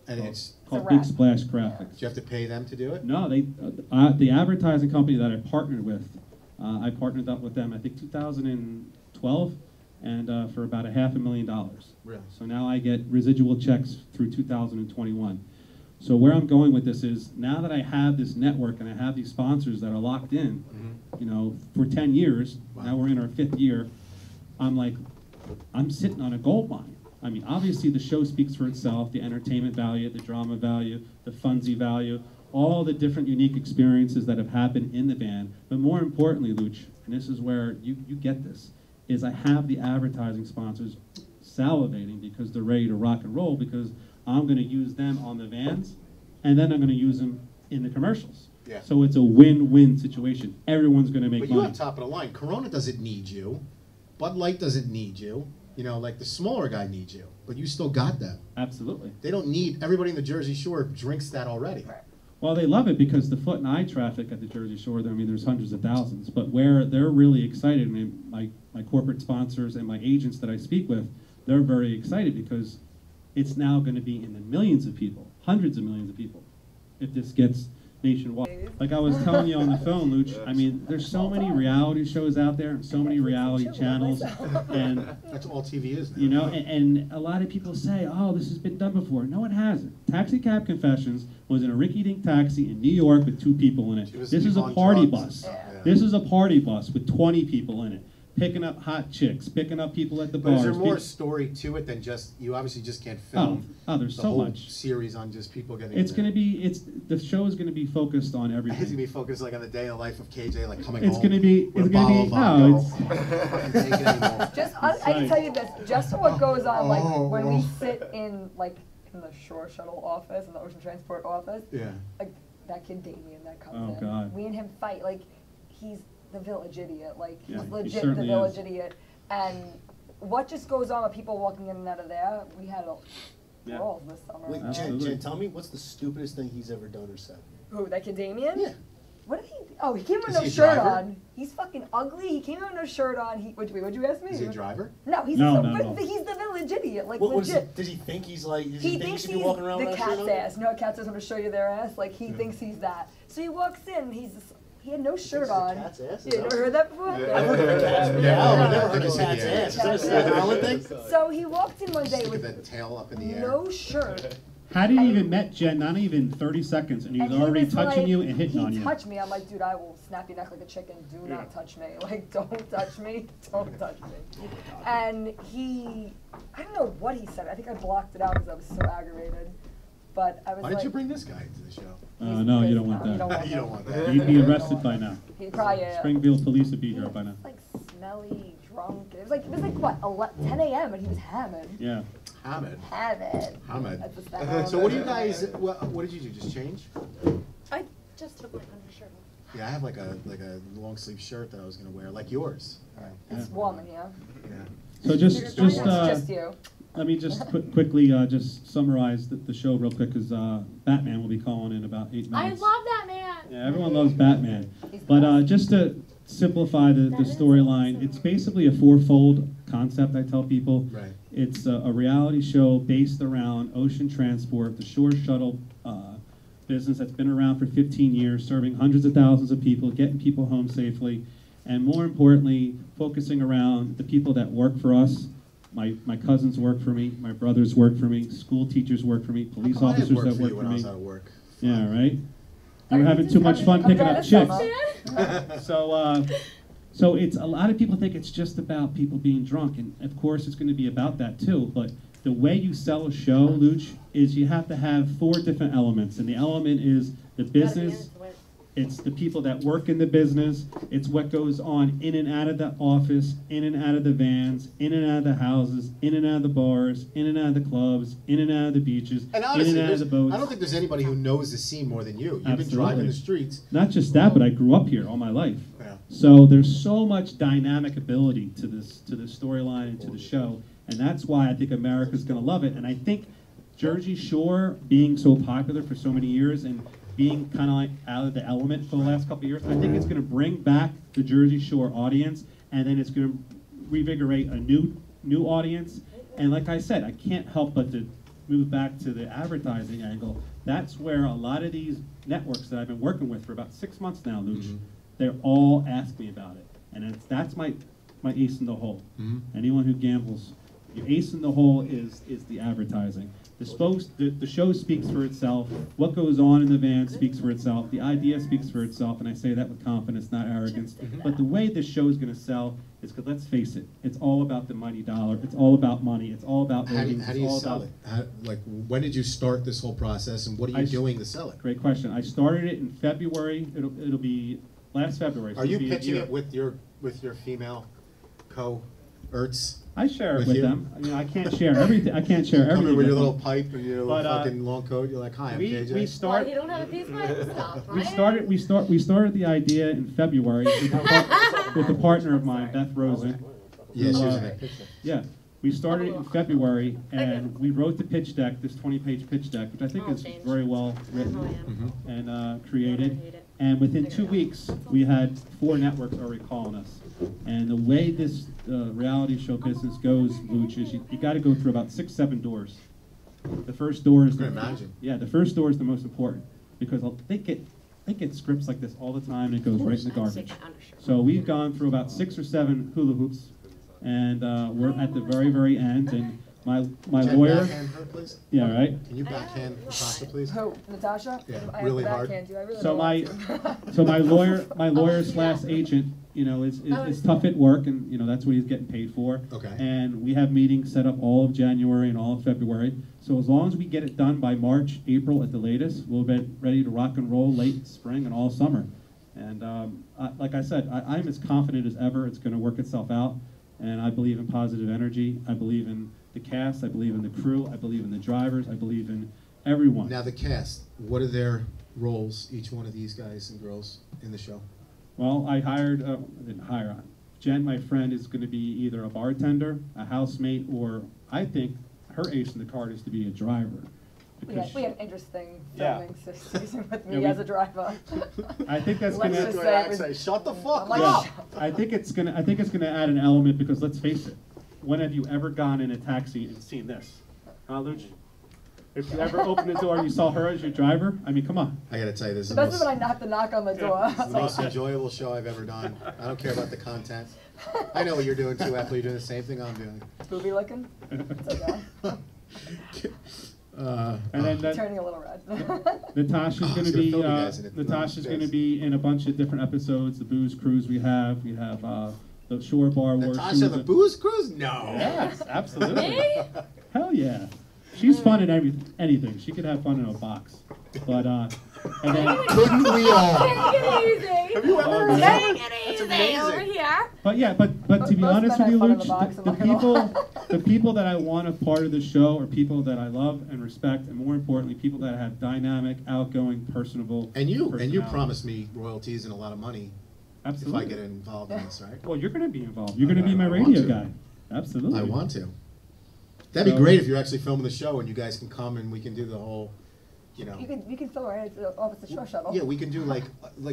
And it's called Big Splash Graphics. Do you have to pay them to do it? No, they the advertising company that I partnered with. I partnered up with them, I think 2012, and for about $500,000. Really? So now I get residual checks through 2021. So where I'm going with this is, now that I have this network and I have these sponsors that are locked in, you know, for 10 years, now we're in our 5th year, I'm like, I'm sitting on a gold mine. I mean, obviously the show speaks for itself, the entertainment value, the drama value, the funsy value, all the different unique experiences that have happened in the band. But more importantly, Luch, and this is where you get this, is I have the advertising sponsors salivating because they're ready to rock and roll, because I'm going to use them on the vans, and then I'm going to use them in the commercials. Yeah. So it's a win-win situation. Everyone's going to make But money. you're on top of the line. Corona doesn't need you. Bud Light doesn't need you. You know, like the smaller guy needs you, but you still got them. Absolutely. They don't need, everybody in the Jersey Shore drinks that already. Well, they love it because the foot and eye traffic at the Jersey Shore, I mean, there's hundreds of thousands. But where they're really excited, I mean, my corporate sponsors and my agents that I speak with, they're very excited because it's now going to be in the millions of people, hundreds of millions of people, if this gets nationwide. Like I was telling you on the phone, Luch, I mean, there's so many reality shows out there, and so many reality channels, and that's all TV is now. you know, and a lot of people say, oh, this has been done before. No, it hasn't. Taxi Cab Confessions was in a rinky-dink taxi in New York with 2 people in it. This is a party bus. This is a party bus with 20 people in it, picking up hot chicks, picking up people at the But bars. is there more story to it than just, you obviously just can't film there's the so whole much series on just people getting It's in going there. to be, the show is going to be focused on everything. It's going to be focused like on the day in the life of KJ, like coming It's home going to be, with it's a going bottle to of be, vodka. Just, I can tell you this, just what goes on, like, when we sit in, like, in the Shore Shuttle office, in the Ocean Transport office, Yeah. like, that kid Damien that comes Oh, in, God. we and him fight, like, he's the village idiot, like, Yeah, he's he legit the certainly village is. idiot, and what just goes on with people walking in and out of there, we had brawls this summer. Wait, Absolutely. Jen, tell me, what's the stupidest thing he's ever done or said? Who, that kid Damien? Yeah. What did he? Oh, he came with Is no he a shirt driver? on. He's fucking ugly. He came with no shirt on. What'd you ask me? Is he a driver? No, he's No, so, no, but no. he's the village idiot, like What is legit. it? Does he think he's like, does He he think he thinks should he's be walking around the with that shirt cat's on? ass. No, cats doesn't want to show you their ass. Like he thinks he's that. So he walks in. He had no shirt he's a on. cat's ass? You never heard that before? I've heard of the cat's ass. Yeah. I've never heard Let me of see cat's the ass. Is that a Staten Island thing? So he walked in one day Stick with that tail up in the air. no shirt. Hadn't even met Jen, not even 30 seconds, and he was And he already was touching like- you and hitting on He you. touched me. I'm like, dude, I will snap your neck like a chicken. Do not touch me. Like, don't touch me. Don't touch me. And I don't know what he said. I think I blocked it out because I was so aggravated. But I was Why like, did you bring this guy into the show? No, you don't want You don't that. want You don't want that. He'd be arrested by now. He probably, Springfield police would be here by now. like smelly, drunk. It was like what, 10 a.m. and he was hammered. Yeah. Hamid. Hammered. That's the Staten Island So what do you version. guys, what did you do, just change? I just took my undershirt off. Yeah, I have like a long sleeve shirt that I was going to wear, like yours. It's warm in here. Yeah. So just you. let me just quickly just summarize the show real quick, because Batman will be calling in about 8 minutes. I love that man. Yeah, everyone loves Batman. But just to simplify the storyline, it's basically a fourfold concept, I tell people. Right. It's a reality show based around ocean transport, the Shore Shuttle business that's been around for 15 years, serving hundreds of thousands of people, getting people home safely, and more importantly, focusing around the people that work for us. My cousins work for me, my brothers work for me, school teachers work for me, police I had officers work that for work you for when I was me. out of work. Yeah, right? You were having too much fun picking up chicks. So it's a lot of people think it's just about people being drunk, and of course it's going to be about that too. But the way you sell a show, Luch, is you have to have 4 different elements, and the element is the business. It's the people that work in the business. It's what goes on in and out of the office, in and out of the vans, in and out of the houses, in and out of the bars, in and out of the clubs, in and out of the beaches, And honestly, in and out of the boats. I don't think there's anybody who knows the scene more than you. You've been Absolutely. driving the streets. Not just that, but I grew up here all my life. Yeah. So there's so much dynamic ability to this storyline and to the show, and that's why I think America's going to love it. And I think Jersey Shore being so popular for so many years and being kind of like out of the element for the last couple of years, I think it's going to bring back the Jersey Shore audience, and then it's going to revigorate a new audience. And like I said, I can't help but to move back to the advertising angle. That's where a lot of these networks that I've been working with for about 6 months now, Luch, they're all asking me about it. And that's my ace in the hole. Anyone who gambles, your ace in the hole is the advertising. The show speaks for itself. What goes on in the van speaks for itself. The idea speaks for itself, and I say that with confidence, not arrogance. But the way this show is going to sell is because, let's face it, it's all about the mighty dollar. It's all about money. It's all about ratings. How do you sell it? When did you start this whole process, and what are you doing to sell it? Great question. I started it in February. It'll be last February. Are you pitching it with your female co-erts? I share it With with you? them. You know, I can't share everything. I can't share Come everything. in with your with little them. pipe and your little fucking long coat. You're like, hi, I'm KJ. We start. Well, you don't have a piece of stuff, right? We started the idea in February with a partner of mine, Beth Rosen. Yeah, who, she was in that picture. Yeah, we started it in February, and we wrote the pitch deck, this 20-page pitch deck, which I think is very well written and created. And within 2 weeks, we had 4 networks already calling us. And the way this reality show business goes, Luch, is you got to go through about 6, 7 doors. The first door is the first door is the most important, because they get scripts like this all the time, and it goes right in the garbage. So we've gone through about 6 or 7 hula hoops, and we're at the very, very end. And my Jen, lawyer. backhand her, please. Yeah, right. Can you backhand Natasha, please? Who, Natasha? Yeah, I really have hard. backhand you. I really So don't my want to. so my lawyer slash agent, you know, is tough at work, and you know that's what he's getting paid for. Okay. And we have meetings set up all of January and all of February. So as long as we get it done by March, April at the latest, we'll be ready to rock and roll late spring and all summer. And like I said, I'm as confident as ever it's going to work itself out. And I believe in positive energy. I believe in the cast. I believe in the crew. I believe in the drivers. I believe in everyone. Now the cast, what are their roles, each one of these guys and girls in the show? Well, I hired, I didn't hire, Jen, my friend, is going to be either a bartender, a housemate, or I think her ace in the card is to be a driver. We had an interesting Yeah. filming season with me Yeah, we- as a driver. I think that's Let's gonna. just say it was- Shut the fuck like, up. I think it's gonna add an element, because let's face it, when have you ever gone in a taxi and seen this? Huh, Luch? If you ever opened the door and you saw her as your driver, I mean, come on. I gotta tell you, this is Especially when I have to knock on the door. It's the most enjoyable show I've ever done. I don't care about the content. I know what you're doing too, Apple. You're doing the same thing I'm doing. Booby looking? It's okay. And then Turning a little red. Natasha's I going was to be gonna film you guys in it. Natasha's going to Yes. be in a bunch of different episodes. The booze cruise we have the shore bar where Natasha, the booze cruise? No. Yes, absolutely. Me? Hell yeah, she's fun in anything. She could have fun in a box, but and then Couldn't we all? Take it easy. Have you ever? Take it That's easy amazing. over here. But yeah, but to be Most honest men with you, have fun in the box, Luch, I'm the not gonna people, the people that I want a part of the show are people that I love and respect, and more importantly, people that have dynamic, outgoing, personable. And you personalities. promised me royalties and a lot of money Absolutely. if I get involved in this, right? Well, you're going to be involved. You're going to be my I want radio to. guy. Absolutely. I want to. That'd be So- great if you're actually filming the show and you guys can come and we can do the whole, you know. You can film right at the office of Shuttle. Yeah, we can do like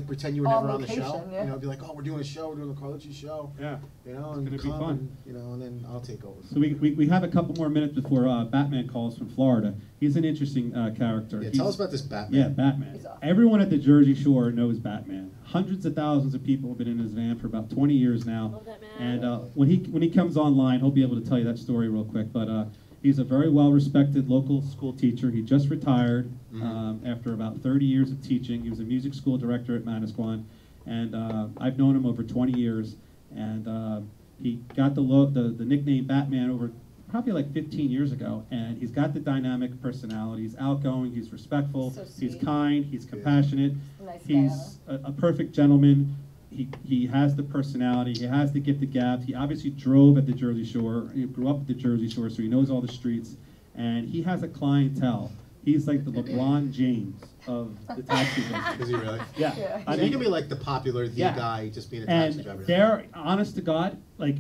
pretend you were On never on the show. location, yeah. You know, be like, oh, we're doing a show, we're doing the Carlucci show. Yeah. You know, It's and gonna be come fun. and, you know, and then I'll take over. So we have a couple more minutes before Batman calls from Florida. He's an interesting character. Yeah, He's- tell us about this Batman. Yeah, Batman. He's awesome. Everyone at the Jersey Shore knows Batman. Hundreds of thousands of people have been in his van for about 20 years now. Love that man. And when he comes online, he'll be able to tell you that story real quick. But he's a very well-respected local school teacher. He just retired after about 30 years of teaching. He was a music school director at Manasquan, and I've known him over 20 years. And he got the nickname Batman over probably like 15 years ago, and he's got the dynamic personality. He's outgoing, he's respectful, So he's sweet. kind, he's compassionate, Nice guy, he's a perfect gentleman. He has the personality, he has the gift of gab. He obviously drove at the Jersey Shore, he grew up at the Jersey Shore, so he knows all the streets, and he has a clientele. He's like the LeBron James of the taxi business. Is he really? Yeah. Yeah. I So he mean, can be like the popular, Yeah. guy, just being a taxi and driver. they're, honest to God, like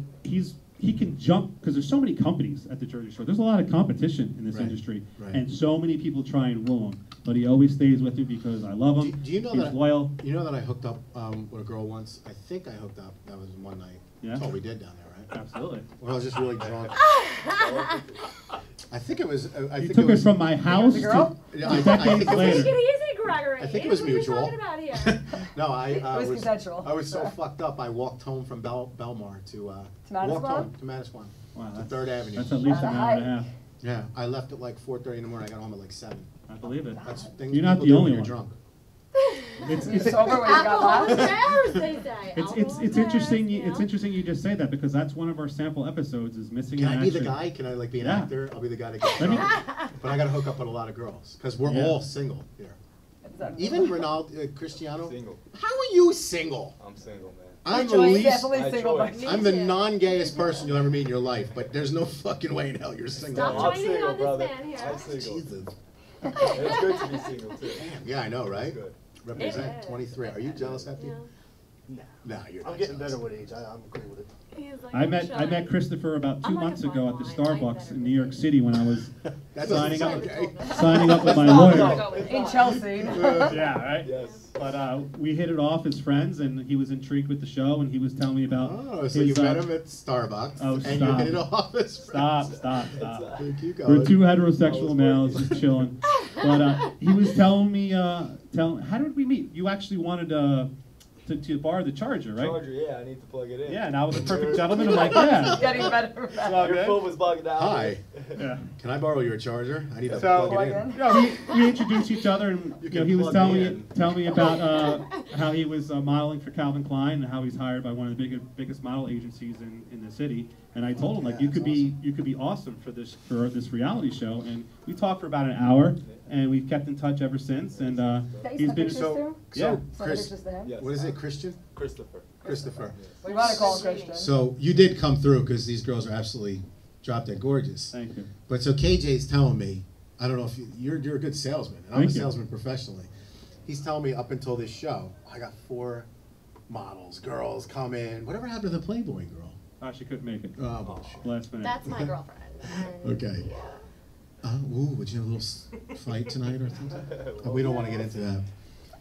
he can jump, because there's so many companies at the Jersey Shore. There's a lot of competition in this Right, industry, right. and so many people try and rule him. But he always stays with me because I love him. Do you know He's that? loyal. You know that I hooked up with a girl once. I think I hooked up. That was one night. Yeah. That's all we did down there, right? Absolutely. Well, I was just really drunk. I think it was. I You think took it her was from my house the to girl? Yeah, I decades think it was- later. Take it easy, Gregory. I think it was What are we mutual. talking about here? No, I was consensual. I was so fucked up. I walked home from Belmar to walked Manasquan? home to Manasquan. Wow, to that's, 3rd Avenue. that's at least an hour and a half. Yeah, I left at like 4:30 in the morning. I got home at like 7. I believe it. That's things You're not people the do only when one. you're drunk. It's sober when you Alcohol got that? bears, they say. It's Alcohol interesting. bears, It's interesting you just say that, because that's one of our sample episodes is missing Can in I be the action. guy? Can I like be an Yeah. actor? I'll be the guy that gets Let me- drunk. But I got to hook up with a lot of girls because we're Yeah. all single here. Is that- Even Ronaldo, Cristiano. Single. How are you single? I'm single, man. I'm the Joy's least. definitely single. But I'm the non-gayest person you'll ever meet in your life, but there's no fucking way in hell you're single. Stop joining in on this brother. man here. I'm single. Jesus. It's good to be single too. Yeah, I know, right? Good. Represent It is. 23. Are you jealous, Hefty? Nah. No, you're not. I'm getting jealous. better with age. I'm cool with it. He's like, I I'm met shy. Christopher about 2 I'm like months a ago at the fine wine. Starbucks in New York City when I was That signing doesn't up sound gay. signing up with my lawyer. in Chelsea. Yeah, right. Yes. But we hit it off as friends, and he was intrigued with the show, and he was telling me about. Oh, so his, you met him at Starbucks, oh, and you stop. hit it off as Stop! friends. Stop! Keep We're going. two heterosexual males just chilling. But he was telling me, how did we meet? You actually wanted to borrow the charger, right? Charger, yeah, I need to plug it in. Yeah, and I was a perfect gentleman. I'm like, yeah. Getting better. Your phone was bugged out. Hi. Yeah. Can I borrow your charger? I need to So, plug it in. yeah, we introduced each other, and You he can was plug me telling me about how he was modeling for Calvin Klein and how he's hired by one of the biggest model agencies in the city. And I told him like you could be awesome for this reality show. And we talked for about an hour, and we've kept in touch ever since. And he's been yeah. Chris, Yes. what is it, Christian? Christopher. Christopher. We want to call him Christian. So you did come through because these girls are absolutely drop dead gorgeous. Thank you. But so KJ's telling me, I don't know if you're a good salesman, and I'm Thank a you. salesman professionally. He's telling me up until this show, I got 4 models, girls come in. Whatever happened to the Playboy girl? She couldn't make it. Oh, bullshit. Last minute. That's my girlfriend. And Okay. Ooh, would you have a little fight tonight or something? We don't want to get into that.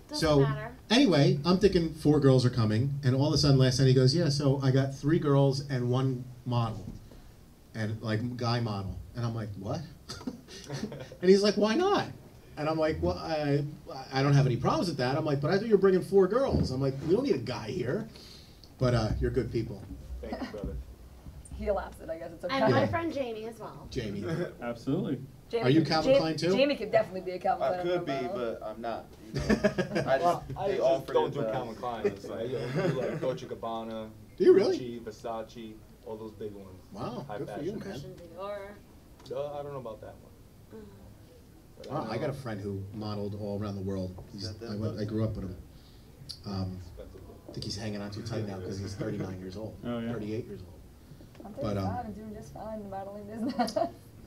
Doesn't matter. Anyway, I'm thinking 4 girls are coming, and all of a sudden last night he goes, yeah, so I got 3 girls and 1 model, and like guy model, and I'm like, what? And he's like, why not? And I'm like, well, I don't have any problems with that. I'm like, but I thought you were bringing 4 girls. I'm like, we don't need a guy here, but you're good people. Thank you, brother. He laughs it, I guess it's okay. And my friend Jamie as well. Jamie. Absolutely. Jamie Are you could- Calvin Klein too? Jamie could definitely be a Calvin I Klein. could be, model. but I'm not. You know, I they just offered don't it, do but- Calvin Klein. It's like, you do like Dolce Gabbana, Do you really? Gucci, Versace, all those big ones. Wow, High good for you, fashion. man. Or I don't know about that one. But Wow, I know- got a friend who modeled all around the world. I grew up with him. I think he's hanging on too tight now because he's 39 years old. Oh, yeah. 38 years old. I'm But, 35 and doing just fine in the modeling business.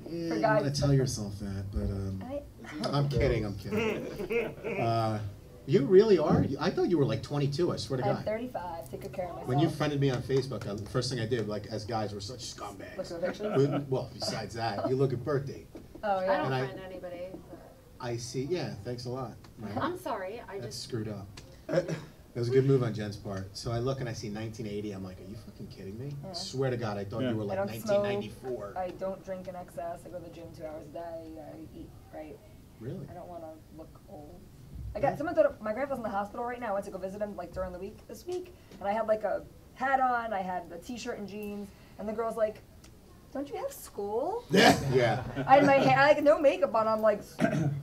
Yeah, For you guys. want to tell yourself that, but I'm kidding. I'm kidding. You really are? I thought you were like 22. I swear to I'm God. 35. Take good care of myself. When you friended me on Facebook, the first thing I did, like as guys, we're such Look scumbags. at the pictures? Well, besides that, you look at birthday. Oh I yeah. don't And friend anybody. I see. Yeah, thanks a lot. Right? I'm sorry. I That's just screwed up. It was a good move on Jen's part. So I look and I see 1980. I'm like, are you fucking kidding me? Yeah. I swear to God, I thought you were I like don't 1994. smoke. I don't drink in excess. I go to the gym 2 hours a day. I eat right. Really? I don't want to look old. I got someone thought my grandpa's in the hospital right now. I went to go visit him like during the week this week, and I had like a hat on. I had a t-shirt and jeans, and the girl's like, "Don't you have school?" Yeah. Yeah. I had my hair, I had no makeup on. I'm like,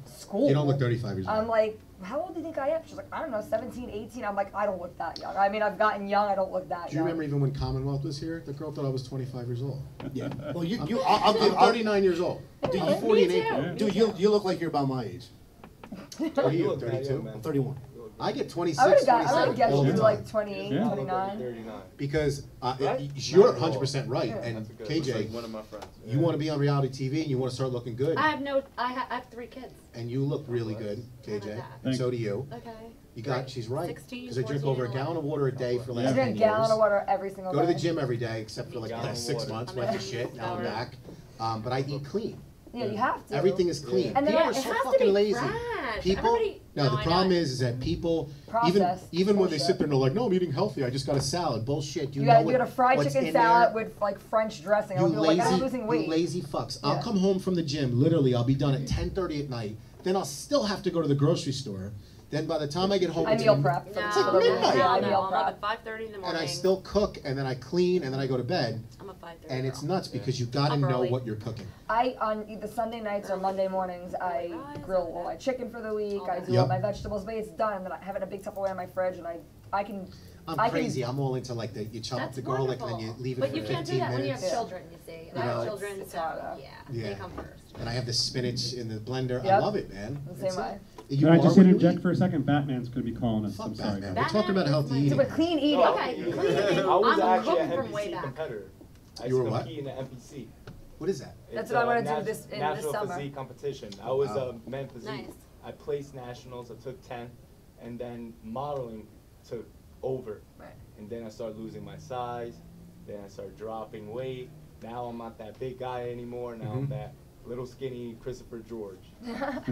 "School." You don't look 35 years old. I'm like, "How old do you think I am?" She's like, "I don't know, 17, 18." I'm like, "I don't look that young. I mean, I've gotten young. I don't look that Do you young." remember even when Commonwealth was here? The girl thought I was 25 years old. Yeah. Well, I'm 39 years old. Dude, I'm 40 in April. Dude, you look like you're about my age. What are you, 32? I'm 31. I get 26, I would have 27 guessed all you the were time. like 28, Yeah. 29. Because Right? you're Not at all. 100% right. Yeah. And That's good. Looks like KJ, one of my friends. you want to be on reality TV and you want to start looking good. I have no. I have 3 kids. And you look really good, How about KJ. that? And so do you. Okay. You got, she's right. 16, Because I drink 14, over a and gallon of 11. water a day for the I last 10 drink a years. gallon of water every single day. Go to the gym every day, except for like the Gallon last of 6 water. months. I'm Went to a- shit, now I'm Power. back. But I eat clean. Yeah, you have to. Everything is clean. And then People I- are it so has to fucking be lazy. fresh. People. Everybody- No, No, the I problem know. is that people, Processed even when they bullshit. sit there and they're like, "No, I'm eating healthy. I just got a salad." Bullshit. You You know got, what, you got a fried what's chicken in salad there? with like French dressing. You I'll be like, I'm lazy, losing weight. you lazy fucks. I'll Yeah. come home from the gym. Literally, I'll be done at 10:30 at night. Then I'll still have to go to the grocery store. Then by the time I get home, I it's meal like- prep. It's like midnight. Yeah, I no, meal I'm prep. up at 5:30 in the morning. And I still cook, and then I clean, and then I go to bed. I'm a 5:30. And it's girl. nuts because you got to Up know early. what you're cooking. I on either Sunday nights or Monday mornings, I grill all my chicken for the week. I do Yep. all my vegetables, but it's done. And then I have it in a big Tupperware in my fridge, and I can. I'm crazy. I'm all into like you chop up That's the garlic and then you wonderful. leave it But for you 15 can't do that when you have minutes. children, you see. You I have know, children, it's so hard, yeah, they Yeah. come first. And I have the spinach in the blender. I Yep. love it, man. The same It's way. You Can I are just what you interject eat. for a second? Batman's going to be calling us. I'm sorry. Batman. We're talking about healthy eating. So we're clean eating. Okay, clean eating. I was I'm a actually cook an from way NPC back. competitor. I You were used to what? compete in the NPC. What is that? That's It's what I a wanna do nat- this- in this National summer. physique competition. I was Wow. a men physique. Nice. I placed nationals. I took 10, and then modeling took over. Right. And then I started losing my size. Then I started dropping weight. Now I'm not that big guy anymore. Now I'm that little skinny Christopher George.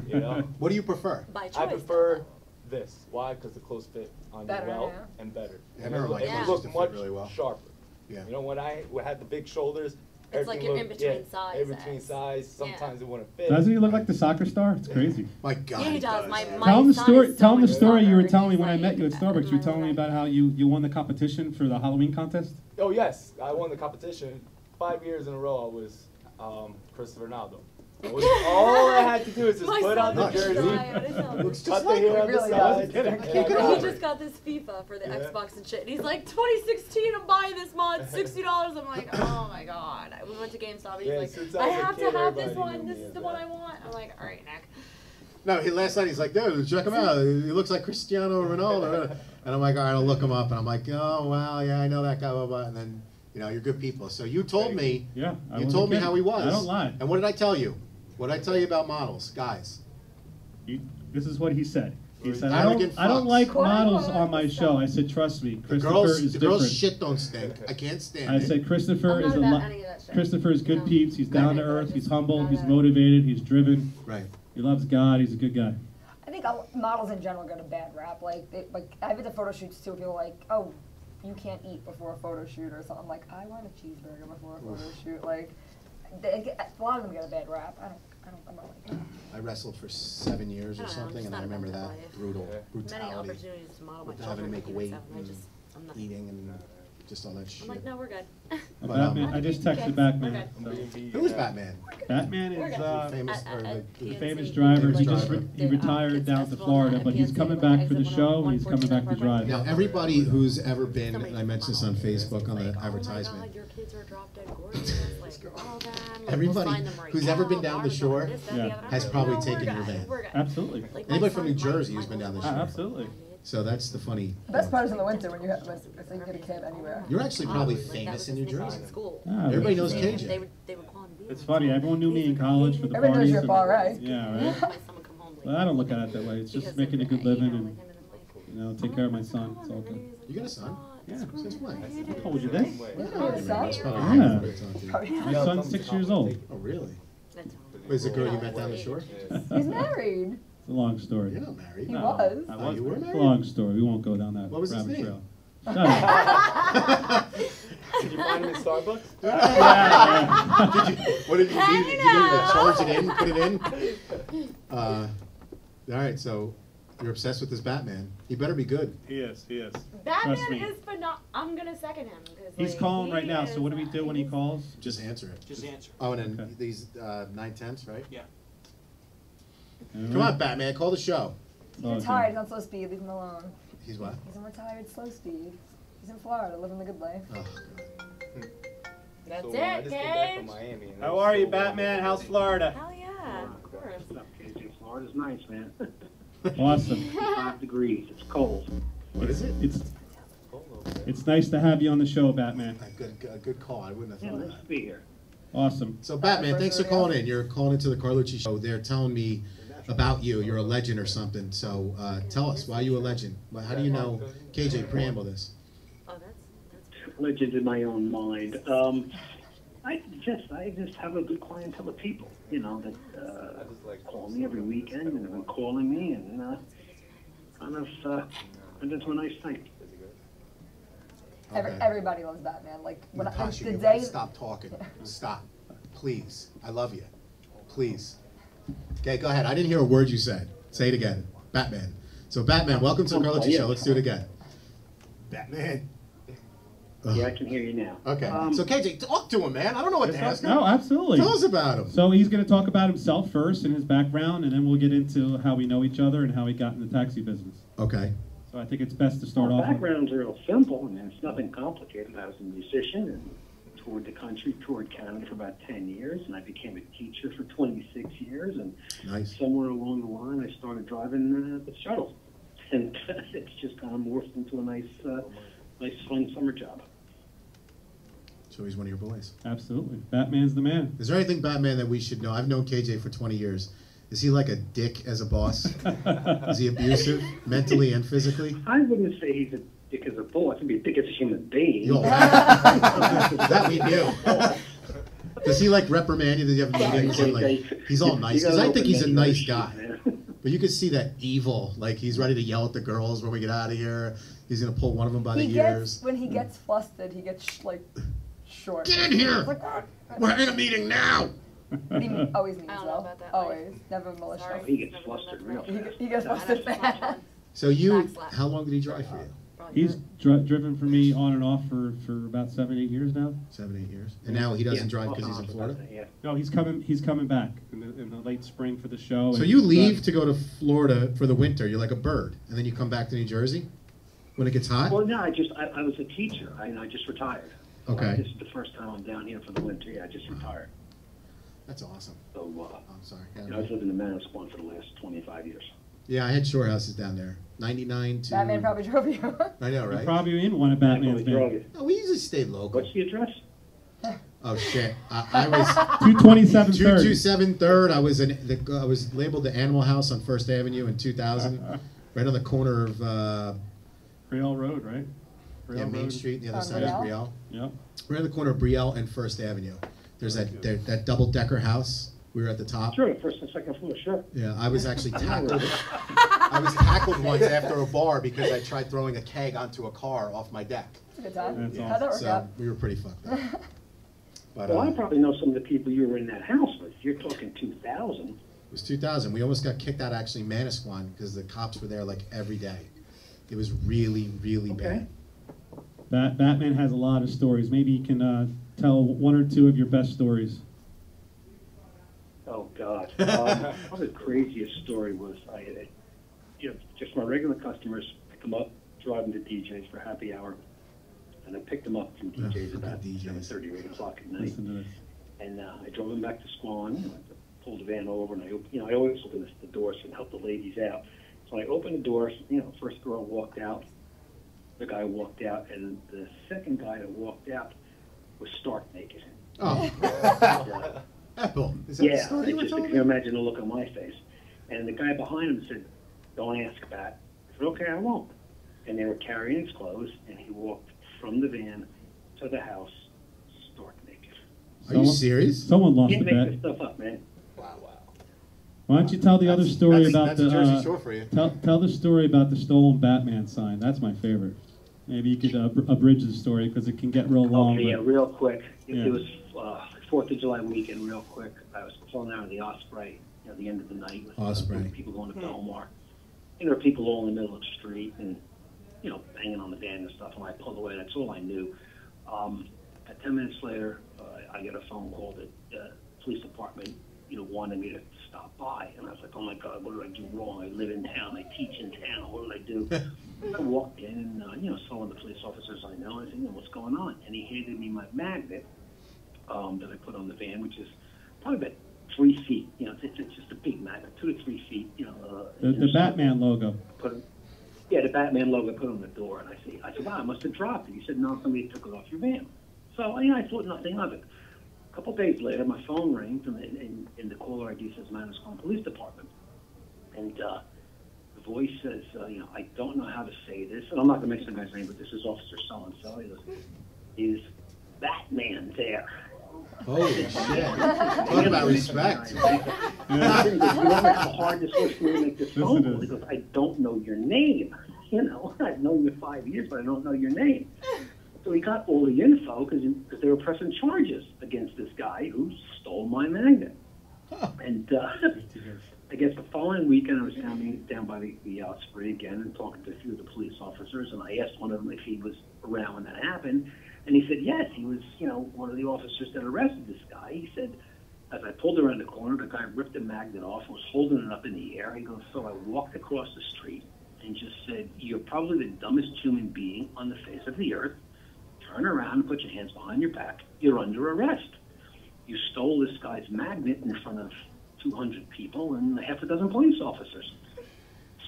You know? What do you prefer? By choice. I prefer this. Why? Because the clothes fit on Better, you well yeah. and better. Yeah, And I remember my it clothes looked used to fit much really well. sharper. Yeah. You know, when I had the big shoulders, It's like everything you're in looked- between yeah, in between sizes. size. Sometimes it wouldn't fit. Doesn't he look like the soccer star? It's crazy. My God. Yeah, he does. My Tell him the son story. is so Tell him the much story you were stronger. telling me He's when I like, met you at Starbucks. You were telling me about how you won the competition for the Halloween contest. Oh yes, I won the competition 5 years in a row. I was Christopher Ronaldo. All I had to do is just My put on son the is jersey, Looks cut just the like hair on really the does. side. Kidding. and I He got it. just got this FIFA for the Yeah. Xbox and shit. And he's like, 2016, I'm buying this mod, $60. I'm like, oh my god. We went to GameStop. He's Yeah, like, since I I was a have kid, to have this everybody one. knew This me is as the one that. I want. I'm like, all right, Nick. No, last night he's like, dude, check him out. He looks like Cristiano Ronaldo. And I'm like, all right, I'll look him up. And I'm like, oh, wow, yeah, I know that guy, blah, blah. And then, you know, you're good people. So you told me, Yeah. I you wasn't told me kidding. how he was. I don't lie. And what did I tell you? What did I tell you about models? Guys. This is what he said. He said, Arrogant I don't fucks. like Quote, models unquote, on my show. I said, trust me, The Christopher girls, is the different. girls' shit don't stink. I can't stand I it. said, Christopher I'm is not a about lot. any of that shit. Christopher is good No. peeps. He's down to Right. earth. He's humble. Not He's that. motivated. He's driven. Right. He loves God. He's a good guy. I think models in general get a bad rap. Like I've been to photo shoots too. People are like, oh, you can't eat before a photo shoot or something. I'm like, I want a cheeseburger before a photo shoot. Like, a lot of them get a bad rap. I'm not like that. I wrestled for 7 years I or don't know, I'm something, just and I not remember about that that life. brutal Yeah. Many brutality opportunities to model my with having to children. make and weight stuff, and and I'm not. eating and just all that shit. I'm like, no, we're good. But But, Batman, I just texted Batman. Okay. So. Who is Batman? Batman We're is good. Famous or the the PNC. famous driver. He just driver. he retired Kids down to Festival Florida, at but he's PNC, coming like back for the exit show. And he's 114 coming back to drive. Now, everybody who's ever been, and I mentioned this on Facebook on the Oh my advertisement, God, your kids are drop dead gorgeous. Like, all them. Like, everybody we'll find them right who's ever now. been down the Barb's shore on this, that, the Yeah. other. I'm has like, probably no, taken we're your good, van. we're good. Absolutely. Like, my Anybody from son- New Jersey my who's been down the little shore. Absolutely. So that's the funny. The best part is in the winter when you have, so you can get a cab anywhere. You're actually probably Like, that famous was in his New nickname Jersey. in school. Ah, Everybody knows They KJ. would call him Bean. It's funny. Everyone knew me in college for the Everyone knows parties. you're and- bar, right? Yeah, My right. son would come home late. Well, I don't look at it that way. It's just Because making a of good that, living you know, and like, him and you know take care of my son. It's all good. You got a son? Yeah. Since when? I told you this. Your son? That's probably Yeah. what it's on TV. My son's 6 years old. Oh, really? That's all. Wait, is it a girl you met down the shore? He's married. It's a long story. You're not married. He No, was. I Oh, was. you were It's a married? long story. We won't go down that What was his rabbit name? trail. Shut up. Did you find him in Starbucks? What did you do? Did you charge it in? Put it in? All right, so you're obsessed with this Batman. He better be good. He is. He is. Batman Trust me. is phenomenal. I'm gonna second him. 'Cause, He's like, calling he right now. So is- what do we do when he calls? Just answer it. Just answer. Oh, and then Okay. these 9/10s, right? Yeah. Come on, Batman, call the show. He's retired. He's on slow speed. Leave him alone. He's what? He's on retired slow speed. He's in Florida, living the good life. Oh, That's So, it, I just came back from Gage. Miami. and it How was are you, so Batman? wonderful. How's Florida? Hell yeah, of course. Florida's nice, man. Awesome. 5 degrees. It's cold. what is it? It's nice to have you on the show, Batman. A good call. I wouldn't have Yeah, thought of nice that. to be here. Awesome. So, Batman, thanks for calling in. You're calling into the Carlucci show. They're telling me about you. You're a legend or something. So, tell us, why are you a legend? How do you know? KJ, preamble this. Oh, that's Legend in my own mind. I just have a good clientele of people, you know, that call me every weekend and have been calling me and and it's a nice thing. Okay. Everybody loves Batman. Like when Natasha, the you day. gotta stop talking. Stop. Please. I love you. Please. Okay, go ahead. I didn't hear a word you said. Say it again. Batman. So, Batman, welcome to the Carlucci yeah. show. Let's do it again. Batman. Yeah, I can hear you now. Okay. So, KJ, talk to him, man. I don't know what to ask him. No, absolutely. Tell us about him. So he's going to talk about himself first and his background, and then we'll get into how we know each other and how he got in the taxi business. Okay. So I think it's best to start My off with... background's real simple. I mean, it's nothing complicated. I was a musician and toured the country, toured Canada for about 10 years, and I became a teacher for 26 years. And somewhere along the line, I started driving the shuttle, and it's just kind of morphed into a nice, fun summer job. So he's one of your boys. Absolutely. Batman's the man. Is there anything Batman that we should know? I've known KJ for 20 years. Is he like a dick as a boss? Is he abusive, mentally and physically? I wouldn't say he's a dick as a boss. He'd be a dick as a human being. That we knew. Does he like reprimand you? Does he have meetings? And, like, he's all nice. Because I think he's a nice guy. But you can see that evil. Like, he's ready to yell at the girls when we get out of here. He's going to pull one of them by the ears. When he gets flustered, he gets, like, short. Get in here! Like, we're in a meeting now! He always means well. Always. Never malicious. Oh, he gets flustered real fast. He gets flustered fast. So you, how long did he drive for you? He's driven for me on and off for about 7, 8 years now. 7, 8 years. And now he doesn't drive because he's in Florida? No, he's coming back in the late spring for the show. So you leave to go to Florida for the winter. You're like a bird. And then you come back to New Jersey when it gets hot? Well, no, I was a teacher. I just retired. Okay. This is the first time I'm down here for the winter. Yeah, I just retired. That's awesome. So, I'm sorry. I was living in Manasquan for the last 25 years. Yeah, I had shore houses down there. 99 to... Batman probably drove you. I know, right? You're probably in one of Batman's vans. No, we usually stayed local. What's the address? Oh, shit. I was... 227 3rd. 227 3rd. I was labeled the Animal House on 1st Avenue in 2000. Right on the corner of... Brielle Road, right? Brielle Main Street. The other side is Brielle. Yep. Right on the corner of Brielle and 1st Avenue. There's that double-decker house. We were at the top. Sure, first and second floor, sure. Yeah, I was actually tackled. I was tackled once after a bar because I tried throwing a keg onto a car off my deck. That's a good time. That's How'd that work out? We were pretty fucked up. But, well, I probably know some of the people you were in that house with. You're talking 2000. It was 2000. We almost got kicked out actually Manasquan because the cops were there like every day. It was really, really bad. Batman has a lot of stories. Maybe you can tell 1 or 2 of your best stories. Oh God! Probably the craziest story was just my regular customers pick them up, drive them to DJ's for happy hour, and I picked them up from DJ's about 7:30 or 8 o'clock at night. And I drove them back to Squan. I pulled the van over, and I always open the doors and help the ladies out. So I opened the doors. First girl walked out, the guy walked out, and the second guy that walked out was stark naked. Oh. Apple. Is that the story you were telling me? Can you imagine the look on my face? And the guy behind him said, "Don't ask, Bat." I said, "Okay, I won't." And they were carrying his clothes, and he walked from the van to the house, stark naked. Are you serious? Someone lost the Can't bet. make this stuff up, man. Why don't you tell the other story about that's the Jersey Shore for you. Tell the story about the stolen Batman sign. That's my favorite. Maybe you could abridge the story because it can get real long. Okay, yeah, real quick. Yeah. It was 4th of July weekend, real quick. I was pulling out of the Osprey, the end of the night with Osprey. People going to Belmar. And there were people all in the middle of the street and, banging on the van and stuff. And I pulled away. That's all I knew. 10 minutes later, I get a phone call that the police department, wanted me to stop by. And I was like, oh, my God, what did I do wrong? I live in town. I teach in town. What did I do? I walked in and, saw one of the police officers I know. I said, what's going on? And he handed me my magnet that I put on the van, which is probably about 3 feet. It's just a big magnet, 2 to 3 feet. The Batman logo. The Batman logo put on the door. And I said, wow, I must have dropped it. He said, no, somebody took it off your van. So, I thought nothing of it. A couple days later, my phone rings, and the caller ID says Manasquan Police Department. And the voice says, I don't know how to say this, and I'm not going to mention the guy's name, but this is Officer so-and-so. He goes, is Batman there? Holy shit. Talk about respect. You don't have the hardest was for me to make this phone call. He goes, I don't know your name. I've known you 5 years, but I don't know your name. So he got all the info because they were pressing charges against this guy who stole my magnet. And I guess the following weekend I was down by the Osprey again and talking to a few of the police officers, and I asked one of them if he was around when that happened, and he said yes, he was one of the officers that arrested this guy. He said, as I pulled around the corner, the guy ripped the magnet off and was holding it up in the air. He goes, so I walked across the street and just said, you're probably the dumbest human being on the face of the earth. turn around and put your hands behind your back. You're under arrest. You stole this guy's magnet in front of 200 people and half a dozen police officers.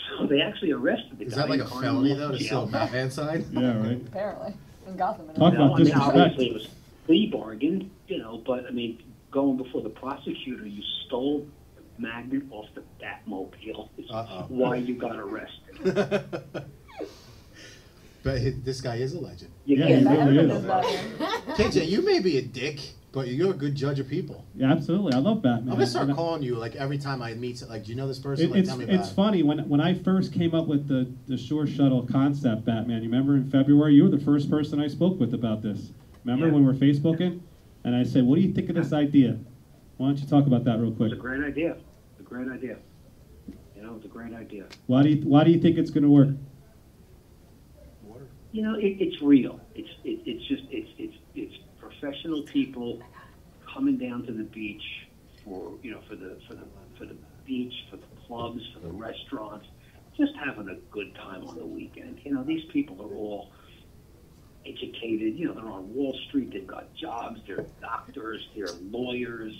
So they actually arrested the guy. Is that like a felony, though, to steal a Batman sign? Yeah, right. Apparently. In Gotham. Talk about I mean, disrespect. obviously it was plea bargain, you know, but I mean, going before the prosecutor, you stole the magnet off the Batmobile. It's why you got arrested. But this guy is a legend. Yeah, he really is. KJ, you may be a dick, but you're a good judge of people. Yeah, absolutely. I love Batman. I'm gonna start calling you like every time I meet. Like, do you know this person? Like, It's, tell me about it's it. funny, when I first came up with the Shore Shuttle concept, Batman, you remember in February, you were the first person I spoke with about this. Remember when we were Facebooking? And I said, what do you think of this idea? Why don't you talk about that real quick? It's a great idea. It's a great idea. You know, it's a great idea. Why do you think it's going to work? You know, it's real. It's professional people coming down to the beach for the beach, for the clubs, for the restaurants, just having a good time on the weekend. You know, these people are all educated. You know, they're on Wall Street. They've got jobs. They're doctors. They're lawyers.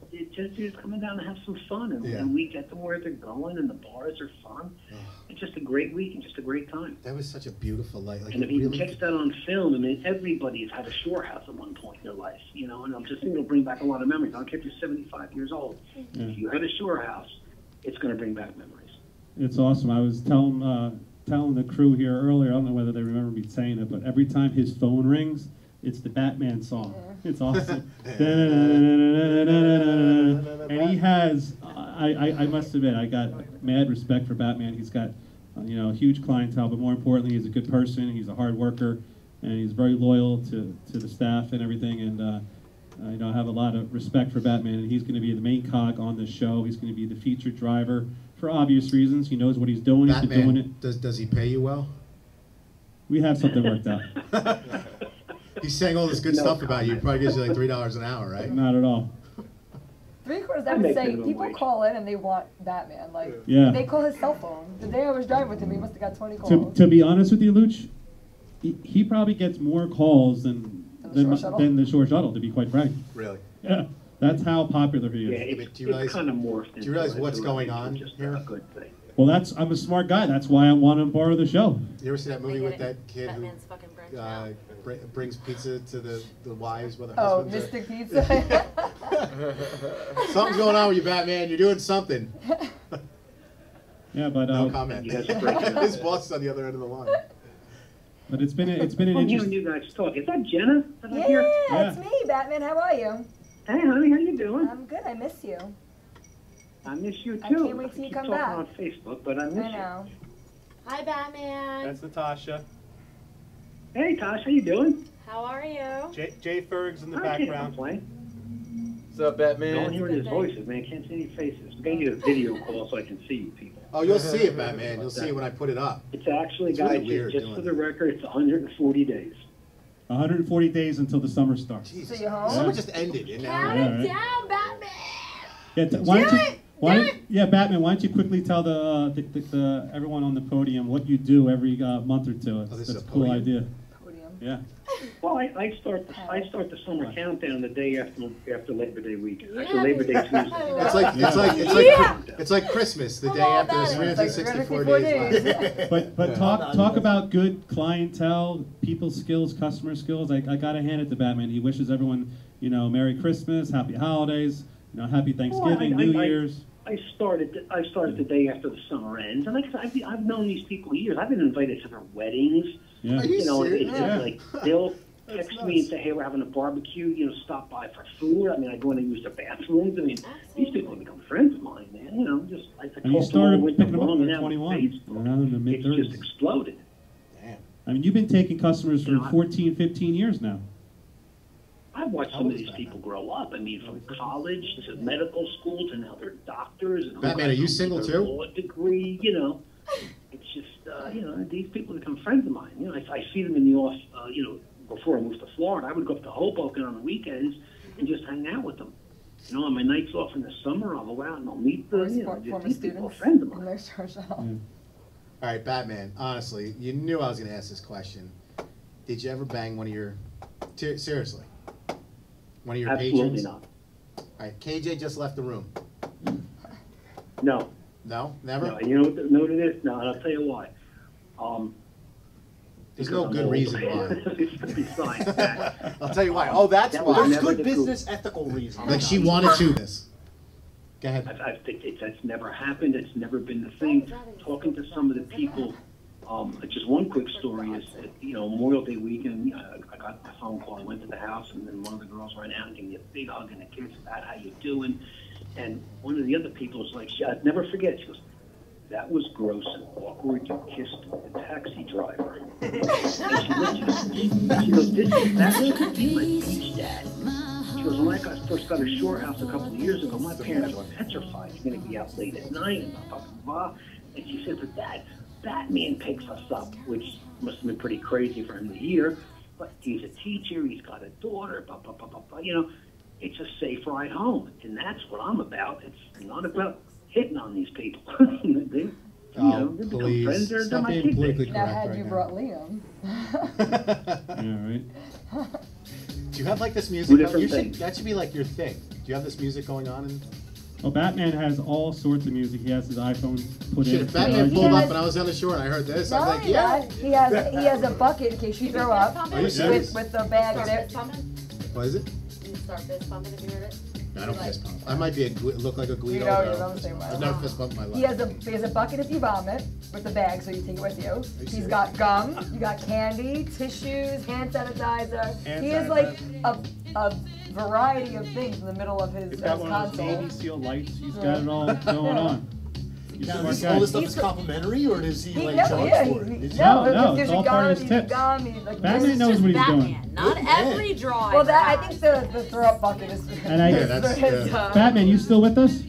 They're coming down to have some fun, and we get them where they're going, and the bars are fun. It's just a great week and just a great time. That was such a beautiful light. Like, And if you can catch that on film, I mean, everybody's had a shore house at one point in their life, you know, and I'm just thinking it'll bring back a lot of memories. I don't care if you're 75 years old. Yeah. If you had a shore house, it's going to bring back memories. It's awesome. I was telling the crew here earlier, I don't know whether they remember me saying it, but every time his phone rings, it's the Batman song. It's awesome. And he has, I must admit, I got mad respect for Batman. He's got, a huge clientele, but more importantly, he's a good person. He's a hard worker, and he's very loyal to the staff and everything. And I have a lot of respect for Batman, and he's going to be the main cog on the show. He's going to be the featured driver for obvious reasons. He knows what he's doing. Batman, he's been doing it. Does he pay you well? We have something worked out. He's saying all this good stuff about you. He probably gives you like $3 an hour, right? Not at all. 3/4 I would say people call in and they want Batman. Like, they call his cell phone. The day I was driving with him, he must have got 20 calls. To be honest with you, Luch, he probably gets more calls than the Shore Shuttle, to be quite frank. Really? Yeah. That's how popular he is. Yeah, it's kind of morphed into Do you realize what's going on here? A good thing. Well, I'm a smart guy. That's why I want him part of the show. You ever see that movie with that kid who brings pizza to the wives with her husbands? Oh, Mystic Pizza. Something's going on with you, Batman. You're doing something. Yeah, but no comment. His boss is on the other end of the line. But it's been an I'm interesting. hearing you guys talk. Is that Jenna? Yeah, it's me, Batman. How are you? Hey, honey, how you doing? I'm good. I miss you. I miss you too. I can't wait till you keep come talking back. on Facebook, but I miss I know. Hi, Batman. That's Natasha. you. Hey, Tosh, how you doing? How are you? Jay Ferg's in the I can't background. complain. What's up, Batman? Don't hear his voices, man. Can't see any faces. I'm gonna get a video call so I can see you people. Oh, you'll see it, Batman. You'll see it when I put it up. It's actually, It's guys, really weird just doing for the record, it's 140 days. 140 days until the summer starts. So you home? Summer just ended. And now Count it down, Batman. Yeah, Batman. Why don't you quickly tell the everyone on the podium what you do every month or two? That's a cool idea. Podium. Yeah. Well, I start the summer countdown the day after Labor Day weekend. After Labor Day Tuesday. It's like Christmas, the day after the 364 days. But talk about good clientele, people skills, customer skills. I gotta hand it to Batman. He wishes everyone, Merry Christmas, Happy Holidays, Happy Thanksgiving, New Year's. I started the day after the summer ends, and I've known these people years. I've been invited to their weddings. Yeah. Are you serious? It's like they'll text me and say, "Hey, we're having a barbecue. Stop by for food." I mean, I go in and use their bathrooms. I mean, these people have become friends of mine, man. Just I And you talk started with picking them them up long at and 21. Facebook. Now in the mid It's just exploded. Damn. I mean, you've been taking customers for 14, 15 years now. I've watched some of these people grow up. I mean, from college to medical school to now they're doctors. And Batman, are you single too? Law degree, It's just, these people become friends of mine. I see them in the off, before I moved to Florida, I would go up to Hoboken on the weekends and just hang out with them. On my nights off in the summer, I'll go out and I'll meet them. These people are friends of mine. All right, Batman, honestly, you knew I was going to ask this question. Did you ever bang one of your, seriously, one of your Absolutely patrons? not. All right, KJ just left the room. No. No, never. No, you know what it is? No, and I'll tell you why. There's no good reason why. Besides that, I'll tell you why. Oh, that's that why. was There's never good the business ethical reasons. Like she wanted to. This. Go ahead. I think that's never happened. It's never been the thing. Talking to some of the people, just one quick story is, Memorial Day weekend, I got a phone call. I went to the house, and then one of the girls ran out and gave me a big hug and a kiss about how you doing. And one of the other people was like, I'd never forget. She goes, "That was gross and awkward. You kissed the taxi driver." And she goes, "That's what be my beach dad." She goes, "When I first got a shore house a couple of years ago, my parents were petrified. You're going to be out late at night and blah, blah, blah." And she said, "But Dad, Batman picks us up," which must have been pretty crazy for him to hear. But he's a teacher. He's got a daughter, blah, blah, blah, blah, blah. It's a safe ride home. And that's what I'm about. It's not about hitting on these people. They become friends. They're my kids. Now, had you brought Liam. Yeah, right. Do you have like this music? That should be like your thing. Do you have this music going on? Well, Batman has all sorts of music. He has his iPhone put Shit, in. if Batman pulled up and I was on the shore and I heard this, No, I'm like, yeah. he has a bucket in case you throw up with the bag in it. What is it? You start fist pumping if you heard it. No, I don't fist pump. I might be look like a Guido. I've never fist pumped in my life. He has a bucket if you vomit with the bag, so you take it with you. He's got gum, you got candy, tissues, hand sanitizer. He has like a variety of things in the middle of his He's got one of those console. Navy SEAL lights. He's got it all going on. Now, all this stuff is complimentary, or does he like charge for it? No, it's all part of his tips. Batman knows what he's doing. Not every drawing. Well, I think the throw up bucket is. Batman, you still with us?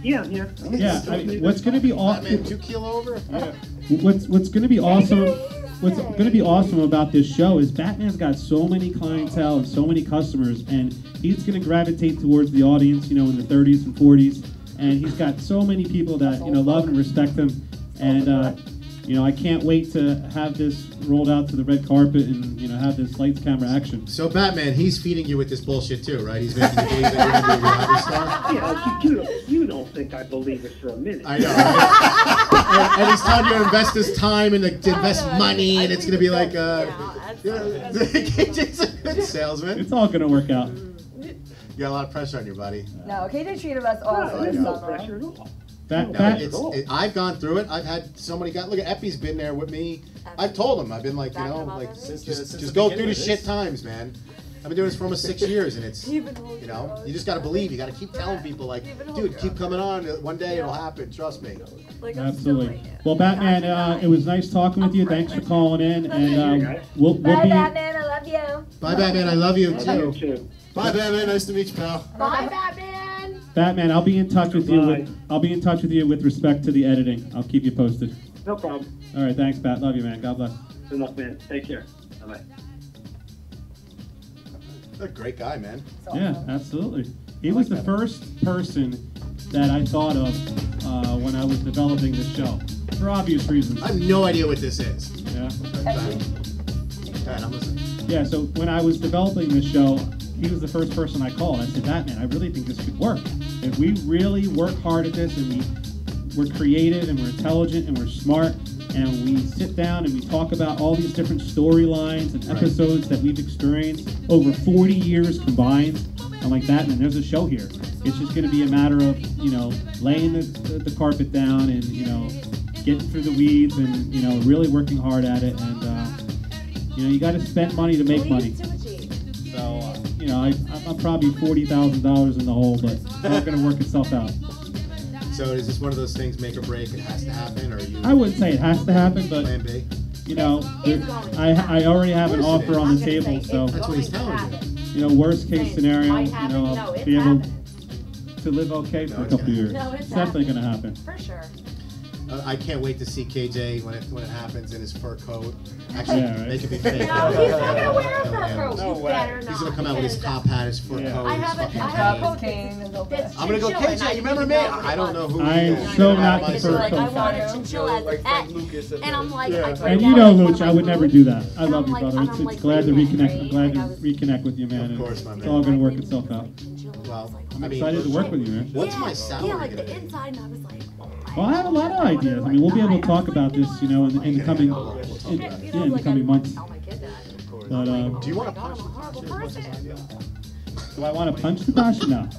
Yeah. Yeah. What's going to be awesome? Batman, 2 kilo over? Yeah. What's going to be awesome? What's going to be awesome about this show is Batman's got so many clientele and so many customers, and he's going to gravitate towards the audience, in the 30s and 40s, and he's got so many people that love and respect him, and I can't wait to have this rolled out to the red carpet and have this lights, camera, action. So Batman, he's feeding you with this bullshit too, right? He's making you believe that you're going to be a reality star. Yeah, you don't think I believe it for a minute. I know. Right? and he's telling you to invest his time and to invest money, and it's going to be like KJ's a good salesman. It's all going to work out. You got a lot of pressure on your body. No, KJ treated us awesome this No summer. pressure at all. I've gone through it. I've had so many guys. Look, Epi's been there with me. I've told him. I've been like, just go through the shit times, man. I've been doing this for almost 6 years, and it's, you just got to believe. You got to keep telling people, like, dude, keep coming on. One day it'll happen. Trust me. Absolutely. Well, Batman, it was nice talking with you. Thanks for calling in, and we'll Bye, be. Batman. I love you. Bye, Batman. I love you too. Bye, Batman. Nice to meet you, pal. Bye, Batman. Batman, I'll be in touch with you. I'll be in touch with you with respect to the editing. I'll keep you posted. No problem. All right, thanks, Bat. Love you, man. God bless. Good luck, man. Take care. Bye-bye. A great guy, man. Yeah, absolutely. He was the first person that I thought of when I was developing this show, for obvious reasons. I have no idea what this is. Yeah. I'm listening. Yeah, so when I was developing this show, he was the first person I called. I said, Batman, I really think this could work. If we really work hard at this and we're creative and we're intelligent and we're smart and we sit down and we talk about all these different storylines and episodes that we've experienced over 40 years combined, I'm like, Batman, there's a show here. It's just going to be a matter of, laying the carpet down and, getting through the weeds and, really working hard at it. And, you got to spend money to make money. So, I'm probably $40,000 in the hole, but it's all going to work itself out. So is this one of those things, make or break, it has to happen, or are you? I wouldn't say it has to happen, but Plan B? I already have an offer on the table, so That's what he's telling you. Worst case scenario, I'll be able to live okay for a couple of years. No, it's definitely going to happen. For sure. I can't wait to see KJ when it happens in his fur coat. Actually, making me fake. No, he's not gonna wear a fur coat. No He's way. better not. He's gonna come out with his top hat, his fur coat. I have a coat cane. that's I'm gonna go, chinchilla, KJ, you remember me? I don't know who he I'm is. so not It's fur like, I coat. want a chinchilla as a pet. And I'm like, I put And it you down know, like one Luch, of I would my never foods. do that. I And love I'm you, like- brother. and It's I'm like glad to waiting, reconnect. right? I'm glad Like, I to was- reconnect with you, man. Of course, my It's man. all gonna work itself out. Well, I'm excited to work with you, man. What's my salary Yeah, like gonna the be? inside, and I was like, oh my Well, I have a lot of ideas. I mean, we'll be able to talk about this, you know, in the coming, in the coming months. tell my kid that. But Do you want to God, punch I'm a horrible person. do I want to punch Natasha? No.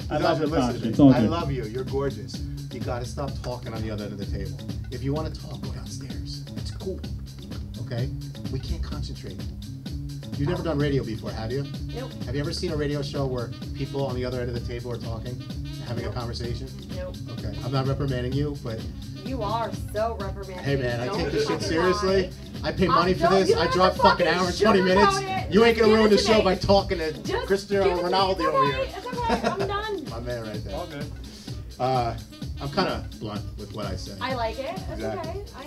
I love Natasha, Natasha. listen, It's all I good. love you. You're gorgeous. You gotta stop talking on the other end of the table. If you want to talk, go downstairs. It's cool. Okay? We can't concentrate. You've never done radio before, have you? Nope. Have you ever seen a radio show where people on the other end of the table are talking, having a conversation? Nope. Okay. I'm not reprimanding you, but You are so reprimanding. hey man, I Don't take this shit fucking seriously. lie. I pay money for don't- this. you I don't drop have to fucking hour and 20 sugarcoat minutes. it. You ain't gonna Just ruin the give it show to me. by talking to Just Cristiano give it to me. Ronaldo It's over okay. here. It's okay. I'm done. My man right there. All good. I'm kind of blunt with what I say. I like it. That's Exactly. okay. I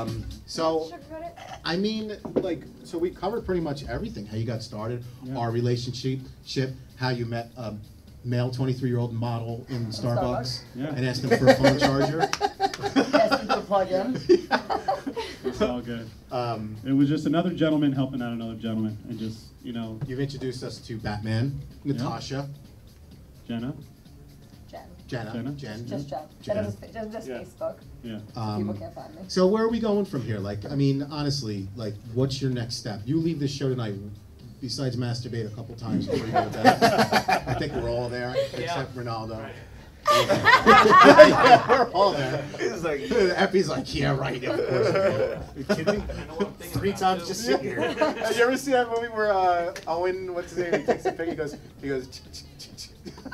am too. So, Sugarcoat it. I mean, like, so we covered pretty much everything. How you got started, our relationship, how you met a male 23-year-old model in Starbucks, and asked him for a phone charger. Asked him to plug in. It's all good. It was just another gentleman helping out another gentleman, and just, you know. You've introduced us to Batman, Natasha, Jenna. Jen. Just Jen. Just Facebook. Yeah. People can't find me. So where are we going from here? Like, I mean, honestly, like, what's your next step? You leave this show tonight, besides masturbate a couple times before you go to bed. I think we're all there, except Ronaldo. Yeah, we're all there. He's like, Effie's like, yeah, right, of course. You kidding me? 3 times just sitting here. Have you ever seen that movie where Owen, what's his name, he takes a pic, he goes,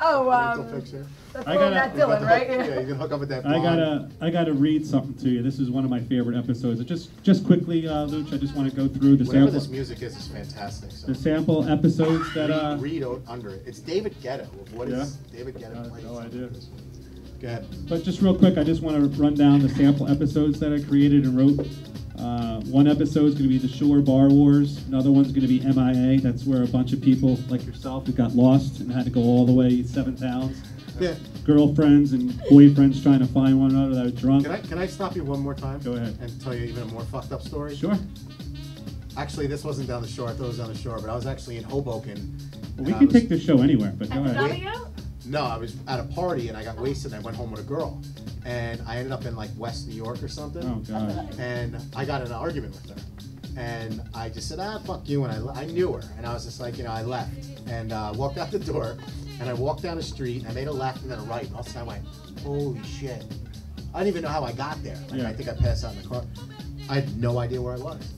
Oh, mental picture. that's I gotta- Matt Dillon, right? Yeah, you can hook up with that I blonde. gotta read something to you. This is one of my favorite episodes. Just quickly, Luch, I just want to go through the Whatever sample. this music is fantastic. So. The sample episodes that read under it. It's David Guetta. What is David Guetta playing? No idea. Go ahead. But just real quick, I just want to run down the sample episodes that I created and wrote. One episode is going to be the Shore Bar Wars. Another one's going to be MIA. That's where a bunch of people like yourself who got lost and had to go all the way 7 towns. Yeah. Girlfriends and boyfriends trying to find one another that are drunk. Can I stop you one more time? Go ahead. And tell you even a more fucked up story? Sure. Actually, this wasn't down the shore. I thought it was down the shore, but I was actually in Hoboken. Well, we can take the show anywhere, but go ahead. No, I was at a party and I got wasted and I went home with a girl. And I ended up in like West New York or something. Oh, God. And I got in an argument with her. And I just said, fuck you. And I knew her. And I was just like, I left. And walked out the door. And I walked down the street. And I made a left and then a right. And all of a sudden I went, holy shit. I didn't even know how I got there. Like, I think I passed out in the car. I had no idea where I was.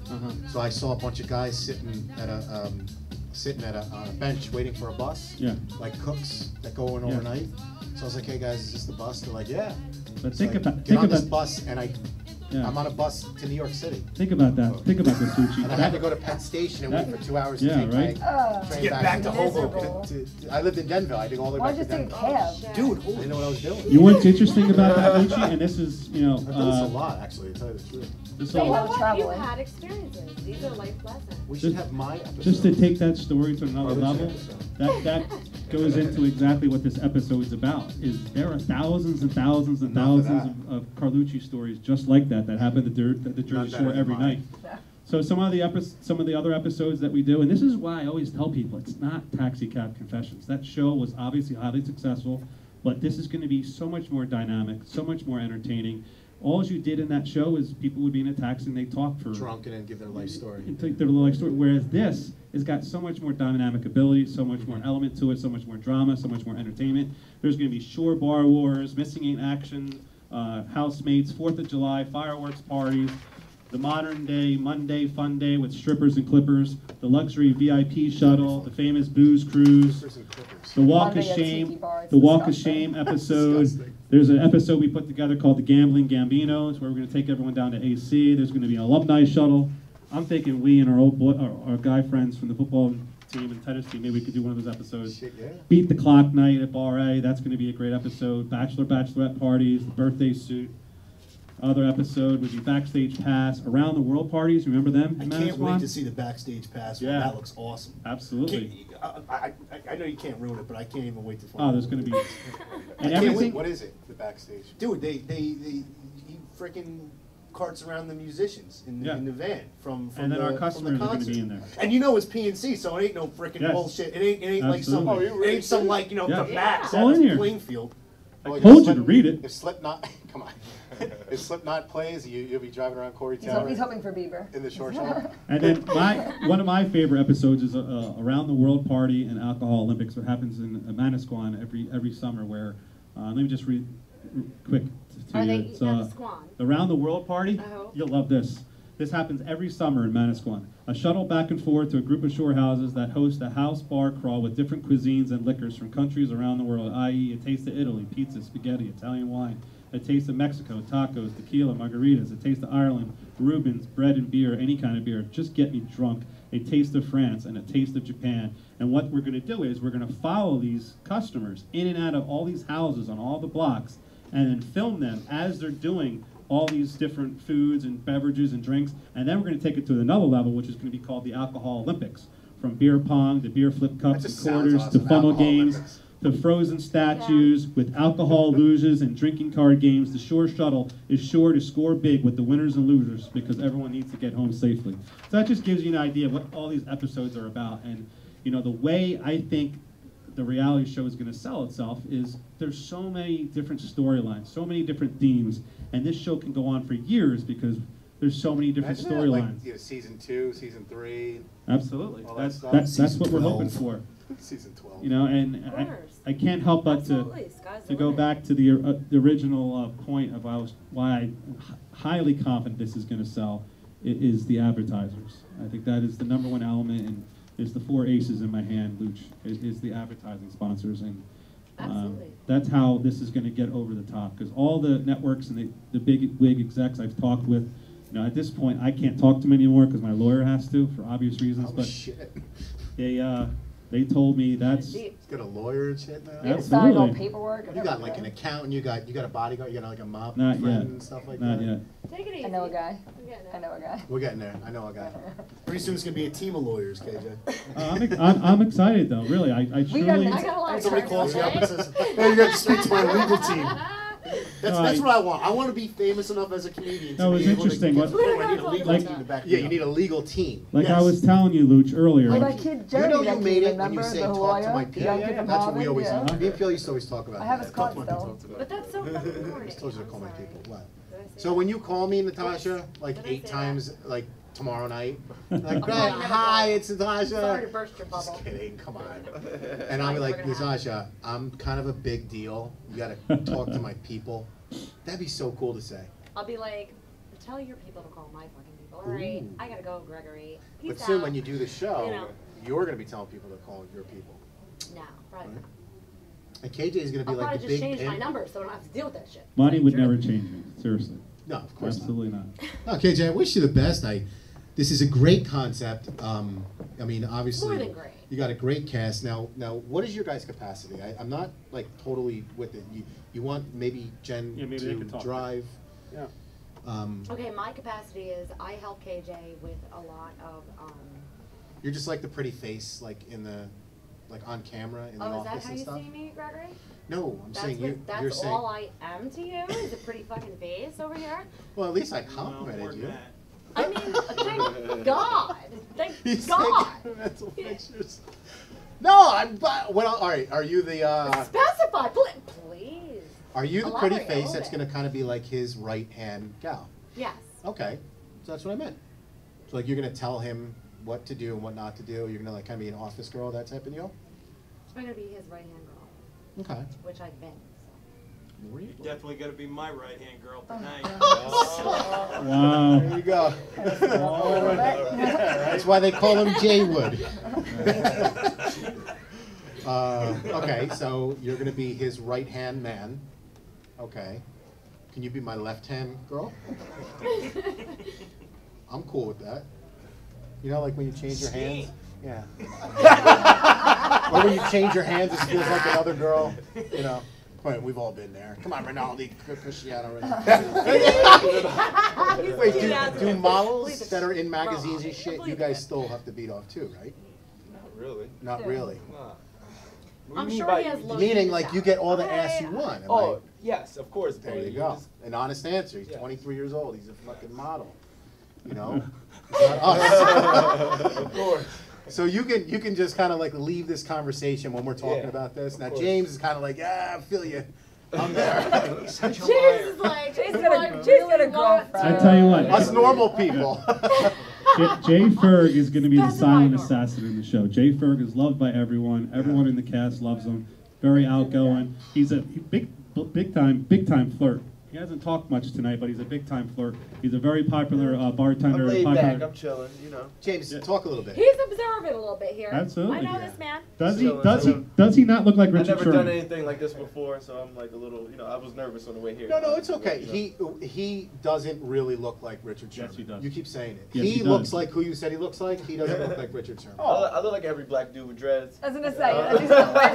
So I saw a bunch of guys sitting at a bench waiting for a bus. Yeah. Like cooks that go in overnight. So I was like, hey guys, is this the bus? They're like, yeah. But It's think like, about get on this bus, and Yeah. I'm on a bus to New York City. Think about that. Think about this, Lucci. And I had to go to Penn Station and wait for 2 hours to Yeah, take right? my train To get back to Hoboken. I lived in Denver. I had to go all the way Why back don't to you Denver. take a cab? Dude, I didn't know what I was doing. You know what's interesting about that, Lucci? And this is, I've done this a lot, actually, to tell you the truth. This But you know all, what? You've had experiences. These are life lessons. We should have my episode. just to take that story to another Carlucci level, episode. that goes into exactly what this episode is about. Is there are thousands and thousands and thousands of Carlucci stories just like that happen at the Jersey Shore every night. So some of the other episodes that we do, and this is why I always tell people, it's not Taxi Cab Confessions. That show was obviously highly successful, but this is going to be so much more dynamic, so much more entertaining. All you did in that show is people would be in a taxi and they talk for drunk and then give their life story. and take their life story. Whereas this has got so much more dynamic ability, so much more element to it, so much more drama, so much more entertainment. There's going to be shore bar wars, missing in action, housemates, 4th of July, fireworks parties, the modern day Monday fun day with strippers and clippers, the luxury VIP shuttle, the famous booze cruise, the walk of shame, episode. There's an episode we put together called the Gambling Gambinos, where we're going to take everyone down to AC. There's going to be an alumni shuttle. I'm thinking we and our old boy, our guy friends from the football team and tennis team, maybe we could do one of those episodes. Beat the clock night at Bar A. That's going to be a great episode. Bachelorette parties, the birthday suit. Other episode would be Backstage Pass, Around the World parties. Remember them? I can't wait to see the Backstage Pass. Yeah. That looks awesome. Absolutely. I know you can't ruin it, but I can't even wait to find Oh, there's going to be... And everything. What is it? The Backstage? Dude, he freaking carts around the musicians in the van from and then the, our customers from the are going to concert. be in there. And you know it's PNC, so it ain't no freaking bullshit. It ain't like some like the Max all in here. Plainfield. I told you to read it. If Slipknot, come on. If Slipknot plays, you'll be driving around Coreytown. He's hoping for Bieber. In the short short. And then one of my favorite episodes is Around the World Party and Alcohol Olympics, what happens in Manasquan every summer. Where let me just read quick to you. It's, Around the World Party. You'll love this. This happens every summer in Manasquan. A shuttle back and forth to a group of shore houses that host a house bar crawl with different cuisines and liquors from countries around the world, i.e. a taste of Italy, pizza, spaghetti, Italian wine, a taste of Mexico, tacos, tequila, margaritas, a taste of Ireland, Rubens, bread and beer, any kind of beer, just get me drunk, a taste of France, and a taste of Japan. And what we're going to do is we're going to follow these customers in and out of all these houses on all the blocks and then film them as they're doing all these different foods and beverages and drinks, and then we're going to take it to another level, which is going to be called the Alcohol Olympics. From beer pong to beer flip cups and quarters to funnel games to frozen statues with alcohol luges and drinking card games. The Shore Shuttle is sure to score big with the winners and losers because everyone needs to get home safely. So that just gives you an idea of what all these episodes are about. And you know, the way I think the reality show is going to sell itself is there's so many different storylines, so many different themes, and this show can go on for years because there's so many different storylines. Like, season 2, season 3. Absolutely, that's what we're hoping for. Season 12. You know, and I can't help but to go back to the original point of why I'm highly confident this is going to sell is the advertisers. I think that is the #1 element, and is the 4 aces in my hand, Luch, is the advertising sponsors. And that's how this is going to get over the top, because all the networks and the big wig execs I've talked with, you know, at this point I can't talk to them anymore because my lawyer has to for obvious reasons. But shit. They told me that's. He's got a lawyer and shit now. Absolutely. All paperwork. You got like an accountant. You got a bodyguard. You got like a mob Not friend yet. and stuff like Not that. yet. Take it easy. I know a guy. I know a guy. We're getting there. I know a guy. Pretty soon it's gonna be a team of lawyers, KJ. I'm excited though. Really, I truly. I got a lot of Somebody calls you up and friends, says, "Hey, you got to speak to my legal team." That's what I want. I want to be famous enough as a comedian. No, it's interesting. I need a legal Like- team to back me Yeah, you up. need a legal team. Like I was telling you, Luch, earlier. Like my kid Jerry, You know that you made came, it when you remember, say the talk to lawyer? my people. Young kid from That's what we Harvard, always yeah. Me and Phil used to always talk about I have that. his card still. But that's so fucking boring. I just told you to call my people. What? So when you call me, Natasha, like 8 times, like tomorrow night, like, hi, it's Natasha. Sorry to burst your bubble. Just kidding, come on. And I'll be like, Natasha, I'm kind of a big deal. You got to talk to my people. That'd be so cool to say. I'll be like, tell your people to call my fucking people. All right, Ooh. I gotta go, Gregory. Peace But soon out. when you do the show, You know. you're going to be telling people to call your people. No, probably not. And KJ is going to be I'll like probably the just big change my pimp. number so I don't have to deal with that shit. Money would never change me. Seriously. No, of course Absolutely not. No, KJ, I wish you the best. This is a great concept. I mean, obviously, More than great. you got a great cast. Now, what is your guys' capacity? I'm not like totally with it. You want maybe Jen Yeah, maybe they to could talk. drive? Yeah. Okay, my capacity is I help KJ with a lot of. You're just like the pretty face, like on camera in the Oh, is that office how and you stuff. see me, Gregory? No, I'm saying you're That's saying. all I am to you. Is a pretty fucking face over here. Well, at least I complimented you. I mean, thank God. Thank He's God. taking mental pictures. No, all right. Are you the? Specify, please. Are you the pretty Elaborate a face little that's bit. going to kind of be like his right-hand gal? Yes. Okay, so that's what I meant. So like you're going to tell him what to do and what not to do. You're going to like kind of be an office girl, that type of deal. I'm gonna be his right hand girl. Okay. Which I've been. You're definitely gonna be my right hand girl tonight. Wow. There you go. That's why they call him Jay Wood. Okay, so you're going to be his right-hand man. Okay. Can you be my left-hand girl? I'm cool with that. You know, like when you change your hands? Yeah. Or when you change your hands, it feels like another girl, you know. Right, we've all been there. Come on, Rinaldi, Cristiano. He's Wait, too do models that are in magazines and shit, you guys still have to beat off too, right? Not really. Not really. I'm sure he has low Meaning, like, you get all the ass you want. Oh, yes, of course. There you go. An honest answer. He's 23 years old. He's a fucking model. You know? Not us. Of course. So you can just kind of like leave this conversation when we're talking about this. Now James is kind of like, yeah, I feel you. I'm there. James is like, Jay's got a girlfriend. I tell you what. Us normal people. Jay Ferg is going to be the silent assassin in the show. Jay Ferg is loved by everyone. Everyone in the cast loves him. Very outgoing. He's a big time flirt. He hasn't talked much tonight, but he's a big time flirt. He's a very popular bartender. I'm laid back. I'm chilling. You know. James, talk a little bit. He's observant a little bit here. Absolutely. I know this man. Does he not look like Richard I've never Sherman? done anything like this before, so I'm like a little, I was nervous on the way here. No, it's okay. He doesn't really look like Richard Sherman. Yes, he does. You keep saying it. Yes, he he looks does. like who you said he looks like. He doesn't look like Richard Sherman. I look like every black dude with dreads. I was gonna say.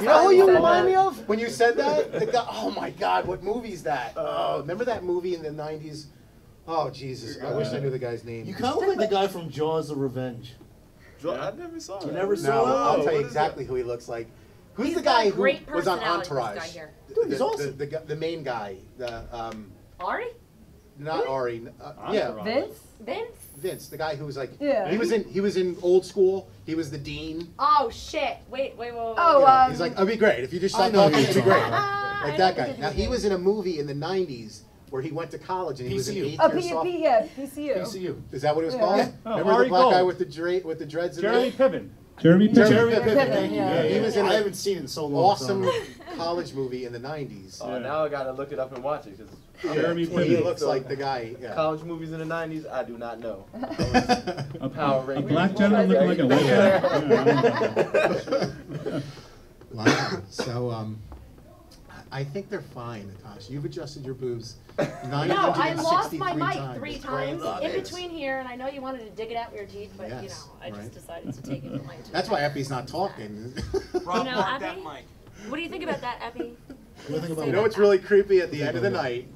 You know who you remind me of? When you said that? The guy, oh my God, what movie is that? Oh, remember that movie in the 90s? Oh, Jesus. I wish I knew the guy's name. You kind of look like the guy from Jaws of Revenge. I never saw it. You never saw No, it? I'll tell you What is exactly who he looks like. Who's He's the got guy a who great was on personality, this Entourage? guy here. Dude, he's awesome. The main guy. Ari? Not Ari. Yeah. Vince, the guy who was like, Yeah. he was in Old School. He was the dean. Oh shit! Wait. Oh, He's like, it'd be great if you just I stop know talking. who It'd be you're great. talking Like that guy. Now he was in a movie in the '90s where he went to college and he was in PCU. 8th year sophomore. PCU. PCU. Is that what it was Yeah. called? Yeah. Remember Ari the black guy Gold. with the dreads? Jeremy in Piven. Jeremy Jeremy Piven. Thank you. Yeah. He was in I an haven't seen it in so long. awesome college movie in the '90s. Oh, now I gotta look it up and watch it because Jeremy He Piven. looks like the guy. Yeah. college movies in the '90s, I do not know. A Power Rangers. black gentleman looking like a white guy. Yeah, Wow. So I think they're fine, Natasha. You've adjusted your boobs 963 No, I lost my mic times. 3 times in between here, and I know you wanted to dig it out with your teeth, but you know, I just decided to take it from my. That's why Epi's not talking. Rob, You know, mark Epi? that mic. What do you think about that, Epi? You know what's really creepy at the end of the night?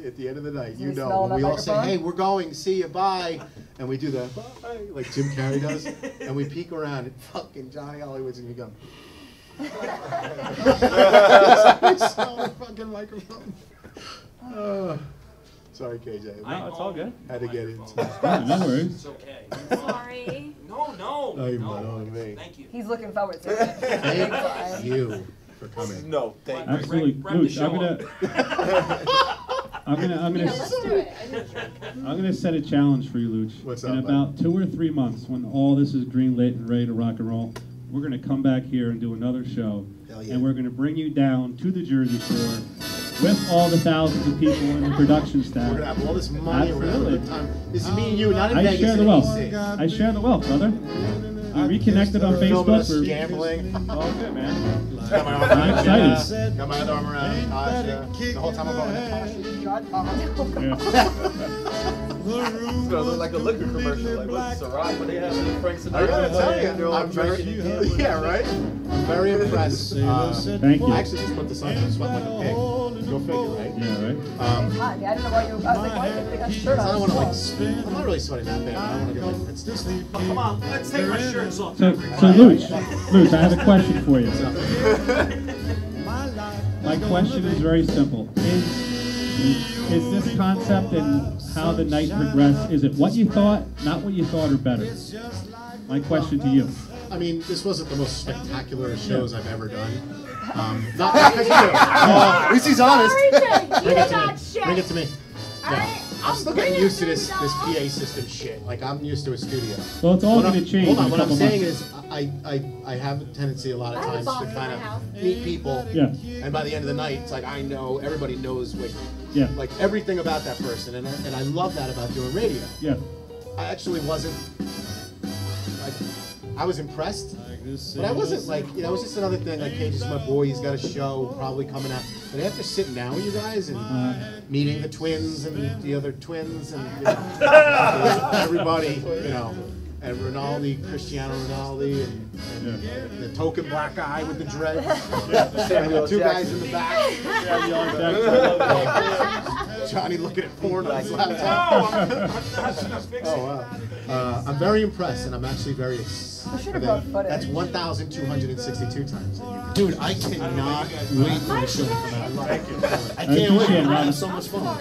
At the end of the night, you know, when we all say, "Hey, we're going, see you, bye," and we do the bye like Jim Carrey does, and we peek around at fucking Johnny Hollywood's, and you go. It's so fucking microphone. Sorry, KJ. No, it's all good. Had to get it. No worries. It's okay. Sorry. No. Oh, you might own me. Thank you. He's looking forward to it. Thank you for coming. No, thank you. Absolutely, Wrap the Luch. show I'm Yeah, let's do it. I'm gonna set a challenge for you, Luch. What's In up, about 2 or 3 months, when all this is greenlit and ready to rock and roll, we're gonna come back here and do another show, Hell yeah. and we're gonna bring you down to the Jersey Shore with all the thousands of people in the production staff. We're gonna have all this money around all Absolutely. the time. This is me and you, not in I Vegas. share the in wealth. AC. I share the wealth, brother. We reconnected on We're filming us Facebook. gambling. All good, man. Got my arm I'm around excited. Natasha. Got my other arm around Natasha. The whole time I'm going, Natasha, shut up. It's gonna look like a liquor commercial, like what's Ciroc, but they have Frank Sinatra. I gotta tell They're you, all I'm very, drinking. yeah, right? I'm very impressed. Thank you. I actually just put this on to sweat like a pig. Go figure, right? Yeah, right. It's hot. Yeah, I didn't know why you. I was like, why did you put that shirt I on? don't want to like. I'm not really sweating that bad. But I don't want to get like. It's just. Come on, let's take our shirts off. So Luch, I have a question for you. My question is very simple. Is this concept and how the night progressed, is it what you thought, not what you thought, or better? My question to you. I mean, this wasn't the most spectacular shows I've ever done. Not because you do. At least he's honest. Bring it to me. Bring it to me. Yeah. I'm still getting used to this PA system shit. Like, I'm used to a studio. Well, it's all going to change. Hold on, in a what I'm couple saying months. is I have a tendency a lot of times to kind of meet people. Yeah. And by the end of the night, it's like I know, everybody knows like everything about that person. And I love that about doing radio. Yeah. I actually wasn't, like, I was impressed. But I wasn't like, you know, it was just another thing. Like, hey, just my boy, he's got a show probably coming out. But after sitting down with you guys and meeting the twins and the other twins and you know, everybody, you know, and Ronaldo, Cristiano Ronaldo, and the token black guy with the dreads. And the two guys in the back. Johnny looking at porn on his laptop. Oh, wow. I'm very impressed, and I'm actually very excited. That's 1,262 times. Dude, I cannot wait for the show to come out. I can't wait. I'm having so much fun.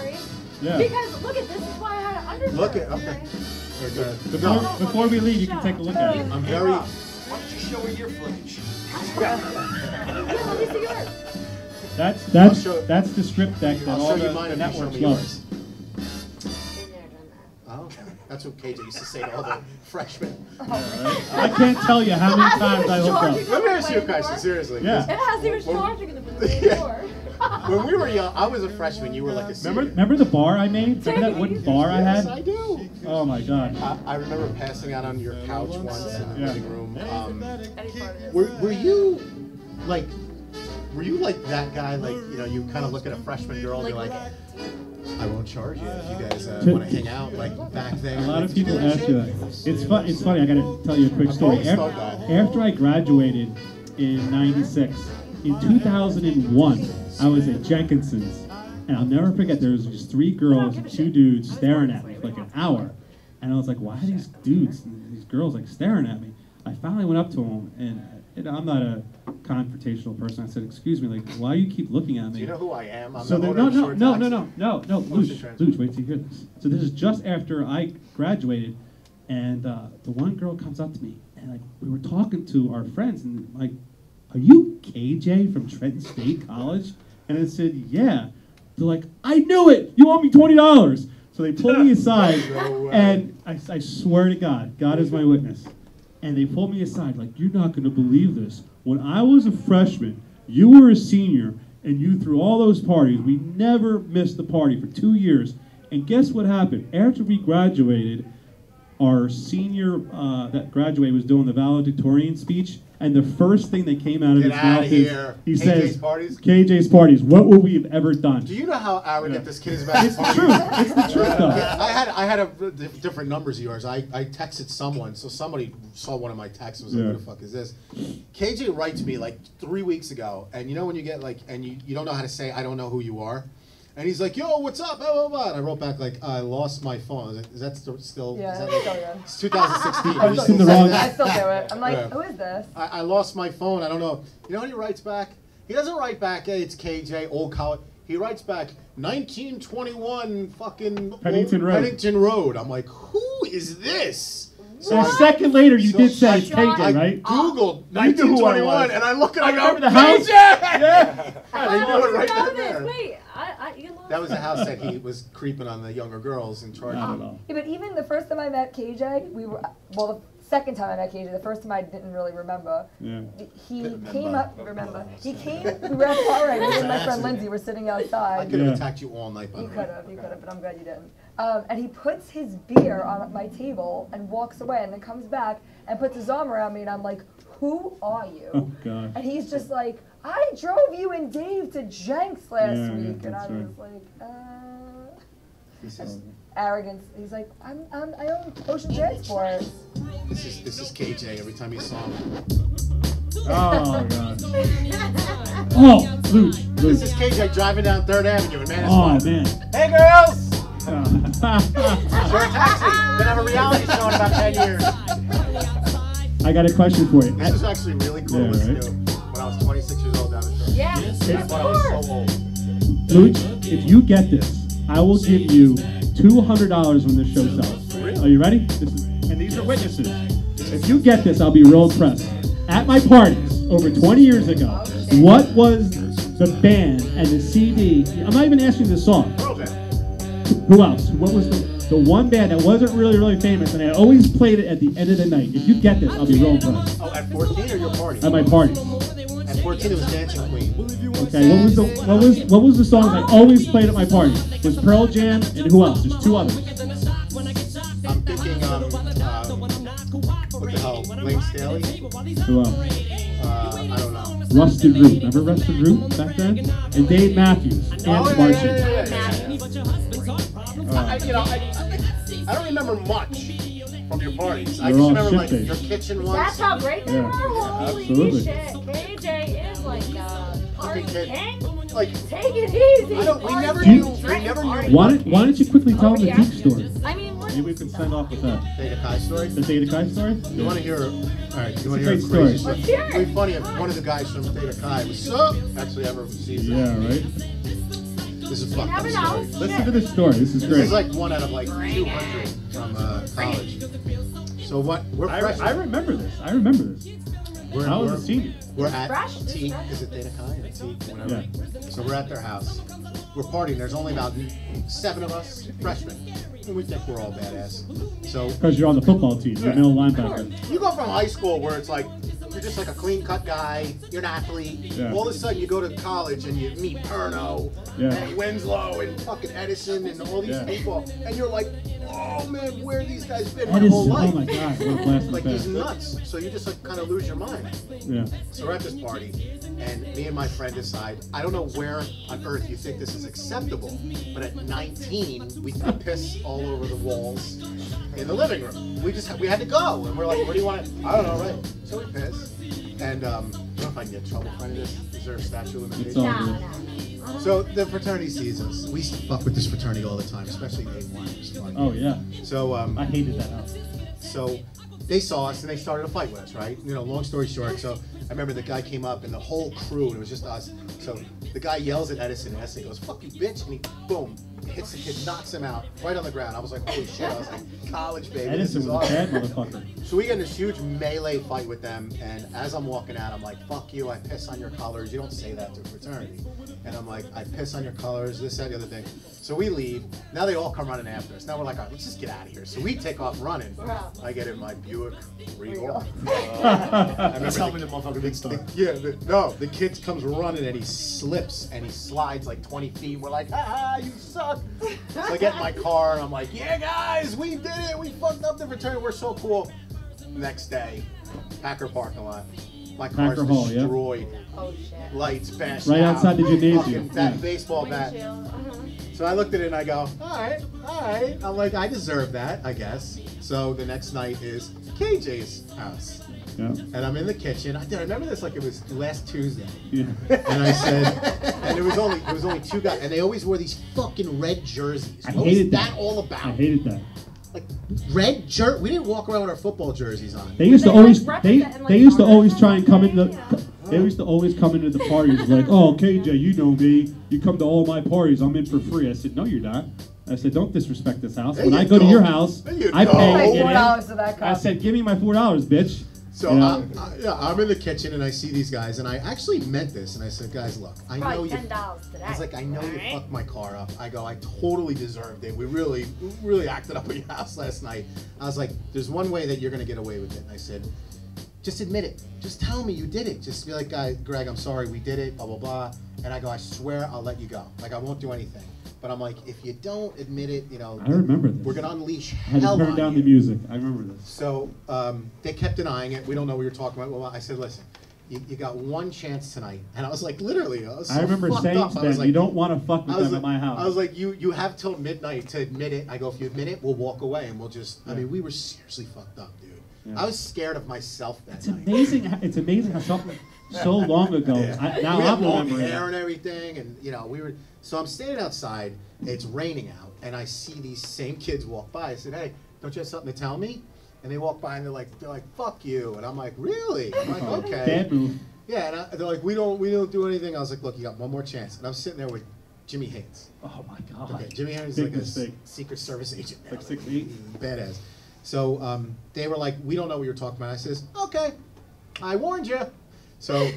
Yeah. Because look at this is why I had an undershirt. Look at, okay. Before we leave, you can take a look at it. I'm very... Why don't you show her your footage? Yeah, let me see yours. That's the script deck that all the networks love. Oh, that's what KJ used to say to all the freshmen. I can't tell you how many times I hooked up. Let me ask you a question, seriously. Yeah. It has even charging in the middle of the door. When we were young, I was a freshman, you were like a senior. Remember the bar I made? Remember that wooden bar I had? Yes, I do. Oh my God. I remember passing out on your couch once in the living room. Were you like that guy, like, you know, you kind of look at a freshman girl and you're like, I won't charge you if you guys want to hang out, like back then. A lot of people ask you that. It's funny, I gotta tell you a quick story. After I graduated in '96, in 2001, I was at Jenkinson's, and I'll never forget, there was just 3 girls and 2 dudes staring at me for like an hour. And I was like, why are these dudes and these girls like staring at me? I finally went up to them, and I'm not a confrontational person. I said, excuse me, like, why do you keep looking at me? Do you know who I am? I'm So the no, owner of Short Taxi. Luch, wait till you hear this. So this is just after I graduated, and the one girl comes up to me, and like we were talking to our friends, and like, are you KJ from Trenton State College? And I said, yeah. They're like, I knew it! You owe me $20! So they pulled me aside, and I swear to God, God is my witness. And they pulled me aside, like, you're not going to believe this. When I was a freshman, you were a senior, and you threw all those parties. We never missed the party for 2 years. And guess what happened? After we graduated, our senior that graduated was doing the valedictorian speech, and the first thing that came out of his mouth is, he says, KJ's parties, what would we have ever done? Do you know how arrogant this kid is about his It's the parties? truth. It's the truth, though. I had different numbers of yours. I texted someone, so somebody saw one of my texts and was like, Yeah. what the fuck is this? KJ writes me like 3 weeks ago, and you know when you get like, and you don't know how to say, I don't know who you are? And he's like, yo, what's up? Blah, blah, blah. And I wrote back like, I lost my phone. I was like, is that still? Yeah, is that it's still good. It's 2016. I was in the wrong. I still do it. I'm like, who is this? I lost my phone. I don't know. You know what he writes back? He doesn't write back, hey, it's KJ, old college. He writes back, 1921 fucking Pennington Road. Pennington Road. I'm like, who is this? So a second later, you did say it's KJ, I right? Googled You knew who I 1921, was. and I look at it, I I go, remember the house. KJ! Yeah. I knew it right know then this. there. Wait, you lost. That was the house that he was creeping on the younger girls and charging them. Yeah, but even the first time I met KJ, the second time I met KJ, the first time I didn't really remember. Yeah. He came up, we were at a bar right, me and my friend Lindsay were sitting outside. I could have attacked you all night, by the You way. could have, but I'm glad you didn't. And he puts his beer on my table and walks away, and then comes back and puts his arm around me, and I'm like, who are you? Oh, God. And he's just like, I drove you and Dave to Jenks last week, and I was like, This is arrogance. He's like, I own Ocean Transport. this is KJ every time you saw him. Oh, God. Oh, Luch. This is KJ driving down 3rd Avenue in Manhattan. Oh, man. Hey, girls! Oh. Short Taxi. Gonna have a reality show in about 10 years. I got a question for you. This was actually really cool to listen to when I was 26 years old down the shore. Yeah. That's why I was so old. Luch, if you get this, I will give you $200 when this show sells. Really? Are you ready? And these are witnesses. If you get this, I'll be real impressed. At my parties over 20 years ago, what was the band and the CD? I'm not even asking the song. Who else? What was the one band that wasn't really famous, and I always played it at the end of the night? If you get this, I'll be real impressed. Oh, at 14 or your party? At my party. At 14 it was Dancing Queen. Okay, what was the songs I always played at my party? It was Pearl Jam and who else? There's 2 others. I'm thinking, what the hell, Lane Staley? Who else? I don't know. Rusted Root. Remember Rusted Root back then? And Dave Matthews. And Marching. I don't remember much. from your parties. I They're just all remember like shit your days. kitchen once. That's how great they Yeah. were. Holy Absolutely. shit. KJ is like party kid. king. Like, take it easy. I don't, we Party never Do you- knew. We never knew. Why don't you quickly tell them the yeah. Teak story? I mean, what? Maybe we can send off with that. Theta Chi story? The Theta Chi story? You want to hear? All right. It's You a want to hear great a crazy story. Let's hear it. Really funny. One of the guys from Theta Chi was actually ever sees Yeah, right? This is a fucked up never story. know. Listen to this story. This is This great. is like one out of like 200 from college. So what? We're freshmen. I remember this. I remember this. I was a senior. We're at Fresh? Teak. Is it Theta Chi or Teak? Whatever. So we're at their house. We're partying. There's only about 7 of us freshmen, and we think we're all badass. So Because you're on the football team. You're middle linebacker. you go from high school where it's like you're just like a clean-cut guy. You're an athlete. Yeah. All of a sudden you go to college and you meet Perno, Yeah. and Winslow, and fucking Edison, and all these Yeah. people, and you're like, oh man, where have these guys been my whole Edison. life? Oh my God. What a blast from the Like he's past. nuts. So you just like kind of lose your mind. Yeah. So we're at this party, and me and my friend decide, I don't know where on earth you think this is acceptable, but at 19, we threw piss all over the walls in the living room. We had to go, and we're like, where do you want it? I don't know, right? So we piss, and I don't know if I can get in trouble for any of this. Is there a statute of It's all limitations? good. So the fraternity sees us. We used to fuck with this fraternity all the time, especially in A1. It was fun. Oh, yeah. So I hated that house. so they saw us and they started a fight with us, right? You know, long story short, so I remember the guy came up and the whole crew, and it was just us. So the guy yells at Edison, and Edison goes, fuck you, bitch, and he, boom, hits the kid, knocks him out right on the ground. I was like, holy shit, I was like, college, baby, this Edison is was a bad awesome. motherfucker. So we get in this huge melee fight with them, and as I'm walking out, I'm like, fuck you, I piss on your colors. You don't say that to a fraternity. And I'm like, I piss on your colors, this, that, the other thing. So we leave. Now they all come running after us. Now we're like, all right, let's just get out of here. So we take off running. I get in my Buick Regal. I remember helping the motherfucker big star. The kid comes running and he slips and he slides like 20 feet. We're like, ah, you suck. So I get in my car and I'm like, yeah, guys, we did it. We fucked up the fraternity. We're so cool. Next day, Packer parking lot. My car's Packer Hall, yeah. destroyed. Oh shit. Lights bashed Right out. outside the gymnasium. Fucking that Yeah. baseball bat. So I looked at it and I go, all right. I'm like, I deserve that, I guess. So the next night is KJ's house. Yeah. And I'm in the kitchen. I remember this like it was last Tuesday. Yeah. And I said, and it was only 2 guys, and they always wore these fucking red jerseys. I What was hated that that. all about? I hated that. Like red jersey. We didn't walk around with our football jerseys on. They used to They, always like, they represent, like, they used to our always try and come in national the they used to always come into the parties like, oh KJ, you know me, you come to all my parties, I'm in for free. I said, no, you're not. I said, don't disrespect this house. There When you I go to go. your house, There you I go. pay to Pay get $4 in. to that I cup. said, give me my $4, bitch. So You I'm know? in the kitchen and I see these guys and I actually meant this and I said, guys, look, I know Probably you. $10 today. I was like, I know you Alright. fucked my car up. I go, I totally deserved it. We really acted up at your house last night. I was like, there's one way that you're gonna get away with it. And I said, just admit it. Just tell me you did it. Just be like, Greg, I'm sorry, we did it, blah, blah, blah. And I go, I swear I'll let you go. Like, I won't do anything. But I'm like, if you don't admit it, you know, I remember this. we're gonna unleash I had to hell turn on down you. the music. I remember this. So they kept denying it. We don't know what you're talking about. Well, I said, listen, you got one chance tonight. And I was like, literally, I was so I remember fucked saying up. to I was them, like, you don't want to fuck with I was them like, at my house. I was like, you have till midnight to admit it. I go, if you admit it, we'll walk away and we'll just. I mean, we were seriously fucked up, dude. Yeah. I was scared of myself that It's night. amazing. It's amazing how something so long ago. Yeah. Now we had I'm long remembering hair it. and everything, and you know, we were. So I'm standing outside. It's raining out, and I see these same kids walk by. I said, "Hey, don't you have something to tell me?" And they walk by and they're like, "Fuck you," and I'm like, "Really?" I'm like, "Okay." Bad move. Yeah, and they're like, we don't do anything. I was like, look, you got one more chance. And I'm sitting there with Jimmy Haynes. Oh my God. Okay, Jimmy Haynes is Big like a mistake. Secret Service agent now. Like 6'8". Badass. So they were like, we don't know what you're talking about. I says, okay, I warned you. So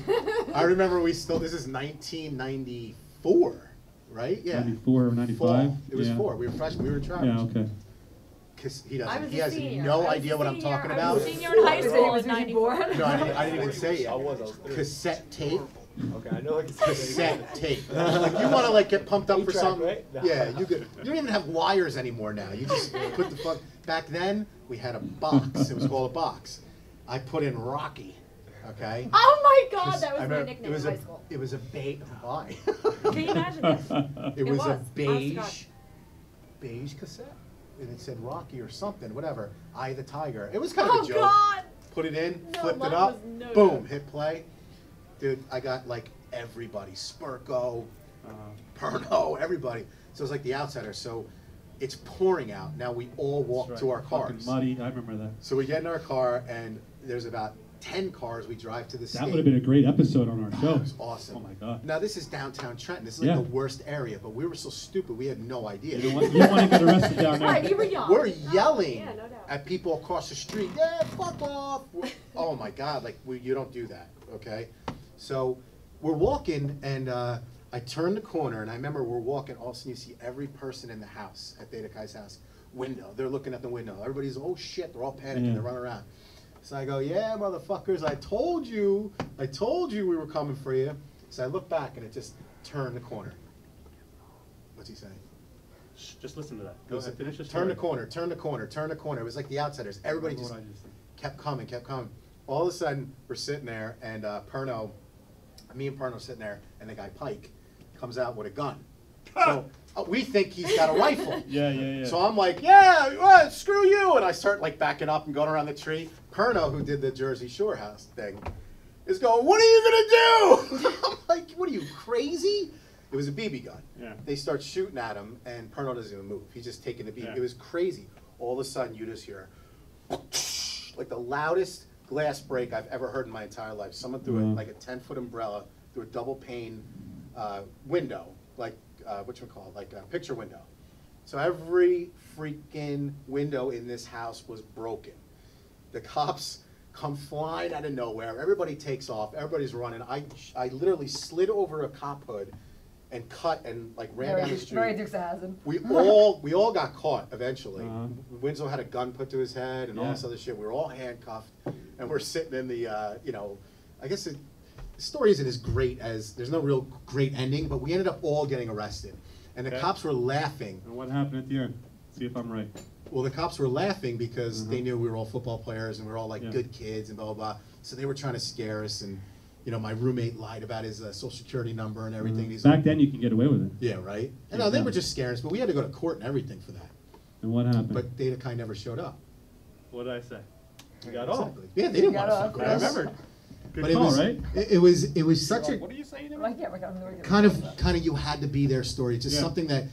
I remember this is 1994, right? Yeah. 94 or 95? Fall. It was Yeah. 4. We were freshmen. We were in Travis. Yeah, okay. Because I was he a has senior. no I was idea a what I'm senior. talking I about. was a senior in high school in 94. No, I didn't even say it. I was 3. Cassette tape. Okay, I know like Cassette tape. Like you want to like get pumped up for 8-track, something? right? No. Yeah, you don't even have wires anymore now. You just put the fuck. Back then we had a box. It was called a box. I put in Rocky. Okay. Oh my God, that was I my remember nickname in high school. It was a beige. Why? Can you imagine this? It was a Honest to God. beige cassette and it said Rocky or something, whatever. Eye of the Tiger. It was kind of a joke. God. Put it in, No, flipped it mine up, was no boom, joke. hit play. Dude, I got like everybody, Spurko, Perno, everybody. So it was like The Outsider. So it's pouring out. Now we all walk to our cars. Fucking muddy, I remember that. So we get in our car, and there's about 10 cars. We drive to the That would have been a great episode on our show. It was awesome. Oh my God. Now this is downtown Trenton. This is like Yeah. the worst area, but we were so stupid we had no idea. You don't want to get arrested down there. Right, you were young. We're yelling Yeah, no doubt. at people across the street. Yeah, fuck off. Oh my God, like you don't do that, okay? So we're walking, and I turn the corner, and I remember we're walking. All of a sudden, you see every person in the house at Theta Chi's house window. They're looking at the window. Everybody's oh shit. They're all panicking. Yeah. They're running around. So I go, yeah, motherfuckers. I told you we were coming for you. So I look back, and it just turned the corner. What's he saying? Shh, just listen to that. Go ahead, finish the Turn the story. corner, turn the corner, turn the corner. It was like The Outsiders. Everybody just kept coming, kept coming. All of a sudden, we're sitting there, and me and Perno sitting there, and the guy Pike comes out with a gun. So we think he's got a rifle. Yeah. So I'm like, yeah, what? Screw you. And I start like backing up and going around the tree. Perno, who did the Jersey Shore house thing, is going, what are you going to do? I'm like, what are you, crazy? It was a BB gun. Yeah. They start shooting at him, and Perno doesn't even move. He's just taking the BB. Yeah. It was crazy. All of a sudden, you just hear like the loudest glass break I've ever heard in my entire life. Someone threw like a 10-foot umbrella through a double pane window, like like a picture window. So every freaking window in this house was broken. The cops come flying out of nowhere. Everybody takes off. Everybody's running. I literally slid over a cop hood and cut and like ran down the street. Very Dukes of Hazzard. We all got caught eventually. Winslow had a gun put to his head and all this other shit. We were all handcuffed, and we're sitting in the I guess the story isn't as great as there's no real great ending, but we ended up all getting arrested, and the cops were laughing. And what happened at the end? See if I'm right. Well, the cops were laughing because they knew we were all football players and we were all like good kids and blah blah blah. So they were trying to scare us, and my roommate lied about his social security number and everything. He's Back like, then, you could get away with it. yeah, right. And no, they were just scaring us, but we had to go to court and everything for that. And what happened? But Theta Chi never showed up. What did I say? You got Exactly. off. Yeah, they didn't got want to off, fuck with I us. remember. Good But call, it was, right? it was such a What are you saying? Like, yeah, like, I'm gonna get kind of you had to be there story. It's just Yeah. something that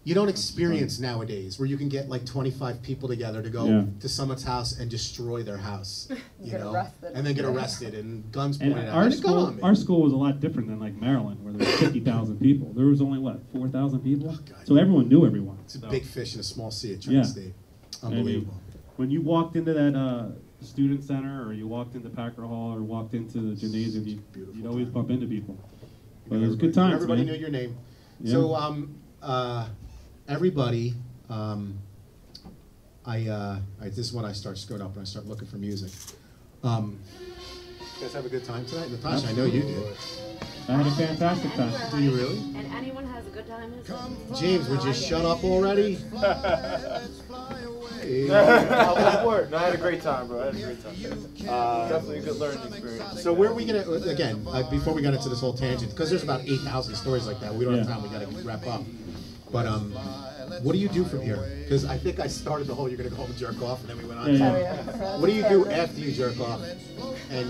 you don't experience nowadays, where you can get like 25 people together to go to someone's house and destroy their house, Get arrested. and then get arrested and guns And pointed at our them. And a gun school, on me. our school was a lot different than like Maryland, where there was 50,000 people. There was only what 4,000 people, God. so everyone knew everyone. It's a So- big fish in a small sea at Trenton State. Unbelievable. When you walked into that student center, or you walked into Packer Hall, or walked into the gymnasium, you'd always bump into people. But it was good times, Everybody man. knew your name. Yeah. So everybody, this is when I start screwing up and I start looking for music. You guys have a good time tonight? Natasha, I know you did. I had a fantastic time. Do you really? And anyone has a good time. James, would you shut up already? Hey. No, I had a great time, bro. I had a great time. Definitely a good learning experience. So where are we gonna again? Before we got into this whole tangent, because there's about 8,000 stories like that. We don't have time. We gotta wrap up. But what do you do from here? Because I think I started the whole "you're gonna go home and jerk off," and then we went on. What do you do after you jerk off? And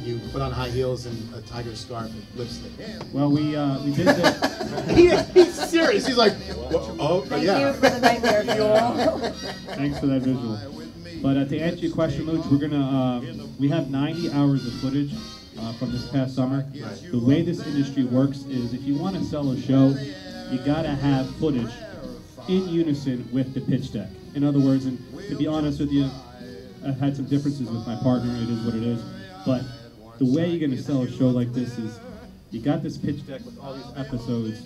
you put on high heels and a tiger scarf and lipstick. Well, we did that. He's serious. He's like, oh, Thank yeah. you for the nightmare fuel. Thanks for that visual. But to answer your question, Luke, we're gonna we have 90 hours of footage from this past summer. Right. The way this industry works is, if you want to sell a show, you gotta have footage in unison with the pitch deck. In other words, and to be honest with you, I've had some differences with my partner. It is what it is. But the way you're going to sell a show like this is, you got this pitch deck with all these episodes,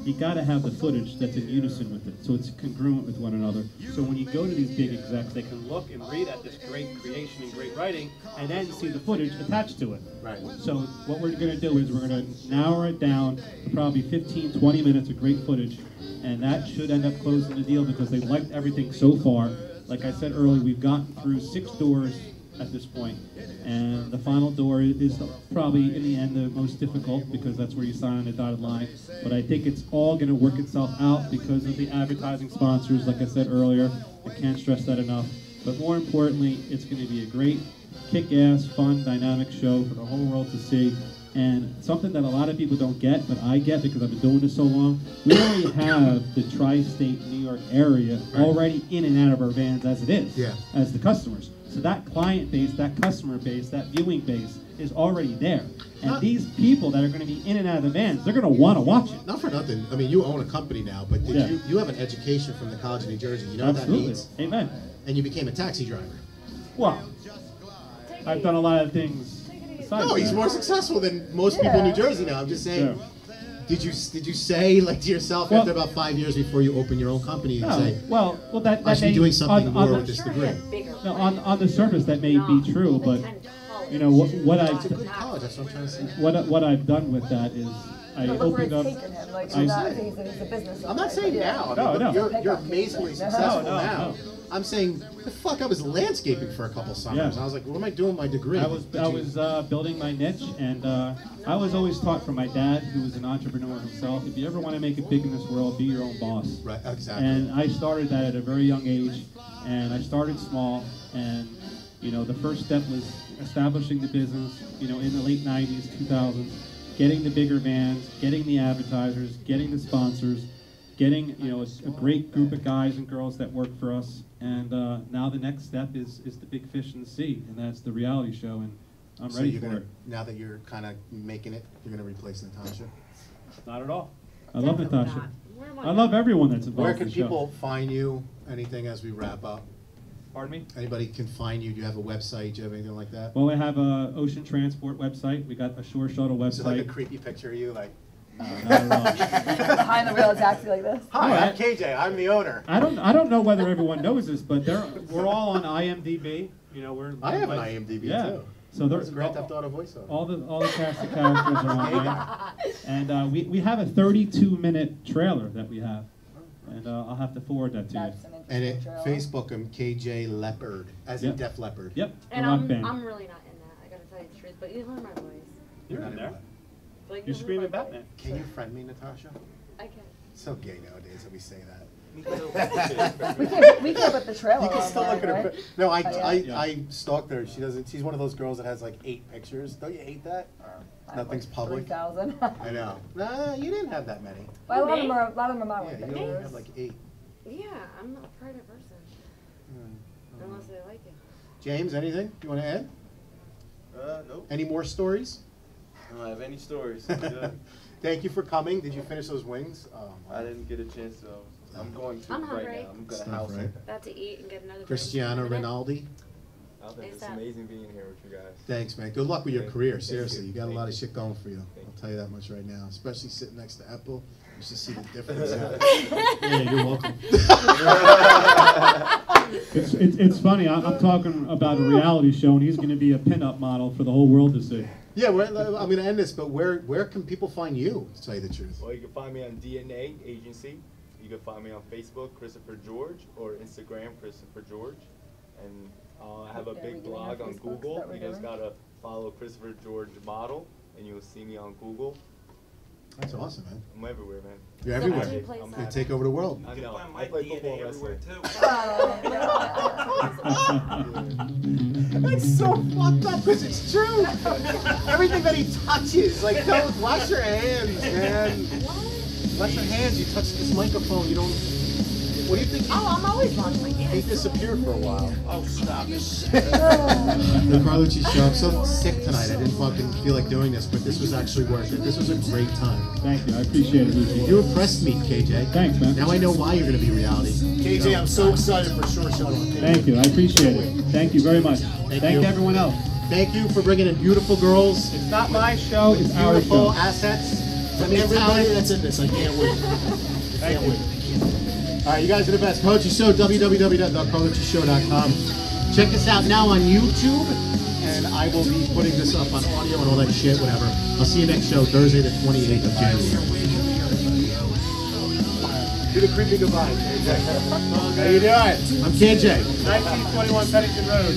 you got to have the footage that's in unison with it, so it's congruent with one another. So when you go to these big execs, they can look and read at this great creation and great writing, and then see the footage attached to it. Right. So what we're going to do is we're going to narrow it down to probably 15, 20 minutes of great footage, and that should end up closing the deal because they liked everything so far. Like I said earlier, we've gotten through 6 doors at this point. And the final door is probably, in the end, the most difficult because that's where you sign on the dotted line. But I think it's all going to work itself out because of the advertising sponsors, like I said earlier. I can't stress that enough. But more importantly, it's going to be a great, kick-ass, fun, dynamic show for the whole world to see. And something that a lot of people don't get, but I get because I've been doing this so long, we already have the tri-state New York area already in and out of our vans as it is, as the customers. So that client base, that customer base, that viewing base is already there. And these people that are going to be in and out of the vans, they're going to want to watch it. Not for nothing. I mean, you own a company now, but did you have an education from the College of New Jersey. You know what that means? Amen. And you became a taxi driver. Well, I've done a lot of things. No, he's more successful than most people in New Jersey now. I'm just saying. Did you say like to yourself after about 5 years before you open your own company and say, that I should be doing something more with this degree? No, on the surface that may be true, but you know what I've good college. That's what I'm trying to say. What I've done with that is I opened up. I'm not saying now. No. You're amazingly successful now. I'm saying, the fuck, I was landscaping for a couple summers. I was like, what am I doing with my degree? I was building my niche, and I was always taught from my dad, who was an entrepreneur himself, if you ever want to make it big in this world, be your own boss. Right, exactly. And I started that at a very young age, and I started small, and you know, the first step was establishing the business, you know, in the late 90s, 2000s, getting the bigger vans, getting the advertisers, getting the sponsors, getting, you know, a great group of guys and girls that work for us, and now the next step is the big fish in the sea, and that's the reality show, and I'm ready for it. Now that you're kind of making it, you're going to replace Natasha? Not at all. I love Natasha. I love everyone that's involved. Where can in the show. people find you? Anything as we wrap up? Pardon me? Anybody can find you? Do you have a website? Do you have anything like that? Well, we have a ocean transport website. We got a shore shuttle website. Is it like a creepy picture of you, like? Behind the wheel, it's actually like this. Hi, I'm KJ. I'm the owner. I don't know whether everyone knows this, but we're all on IMDb. You know, I have an IMDb too. So there's Grand Theft Auto voiceover. All the cast of characters are on there, and we have a 32-minute trailer that we have, and I'll have to forward that to you. And Facebook him KJ Leopard, as in Def Leppard. Yep. And I'm really not in that. I gotta tell you the truth, but you heard my voice. You're in there. Like, You're screaming Batman. Can you friend me, Natasha? I can. It's so gay nowadays that we say that. we can't put the trailer You can still online, look at her. right? No, I stalked her. She doesn't. She's one of those girls that has like 8 pictures. Don't you hate that? Nothing's public. 3,000. I know. Nah, you didn't have that many. Well, a lot of them are my Yeah, you only have like 8. Yeah, I'm not a private person. Unless they like it. James, anything you want to add? Nope. Any more stories? I don't have any stories. Thank you for coming. Did you finish those wings? I didn't get a chance to. I'm going to I'm right hungry. now. I'm going to house it. About to eat and get another. Cristiano Ronaldo. I think it's amazing being here with you guys. Thanks, man. Good luck with your career. Seriously, you got a lot of shit going for you. I'll tell you that much right now. Especially sitting next to Apple. You should see the difference. Yeah, you're welcome. It's funny. I'm talking about a reality show, and he's going to be a pinup model for the whole world to see. Yeah, I'm going to end this, but where can people find you, to tell you the truth? Well, you can find me on DNA Agency. You can find me on Facebook, Christopher George, or Instagram, Christopher George. And I have a big blog on Google. You just got to follow Christopher George Model, and you'll see me on Google. That's awesome, man. I'm everywhere, man. You're everywhere. You take over the world. I know. I play football and wrestling. That's so fucked up because it's true. Everything that he touches, like, don't wash your hands, man. Wash your hands. You touch this microphone. You don't. What do you think? I'm always washing my hands. He disappeared for a while. Oh, stop it. The Carlucci Show. I'm so sick tonight. I didn't fucking feel like doing this, but this was actually worth it. This was a great time. Thank you. I appreciate it, Lucy. You impressed me, KJ. Thanks, man. Now I know why you're going to be reality. KJ, I'm so excited for Short Shuttle. Thank you. I appreciate it. Thank you very much. Thank you, everyone else. Thank you for bringing in beautiful girls. It's not my show. It's our show. Beautiful assets. From everybody that's in this, I can't wait. I can't wait. All right, you guys are the best. Carlucci Show, www.carluccishow.com. Check us out now on YouTube, and I will be putting this up on audio and all that shit, whatever. I'll see you next show, Thursday the 28th of January. Do the creepy goodbye, KJ. How you doing? I'm KJ. 1921 Pennington Road.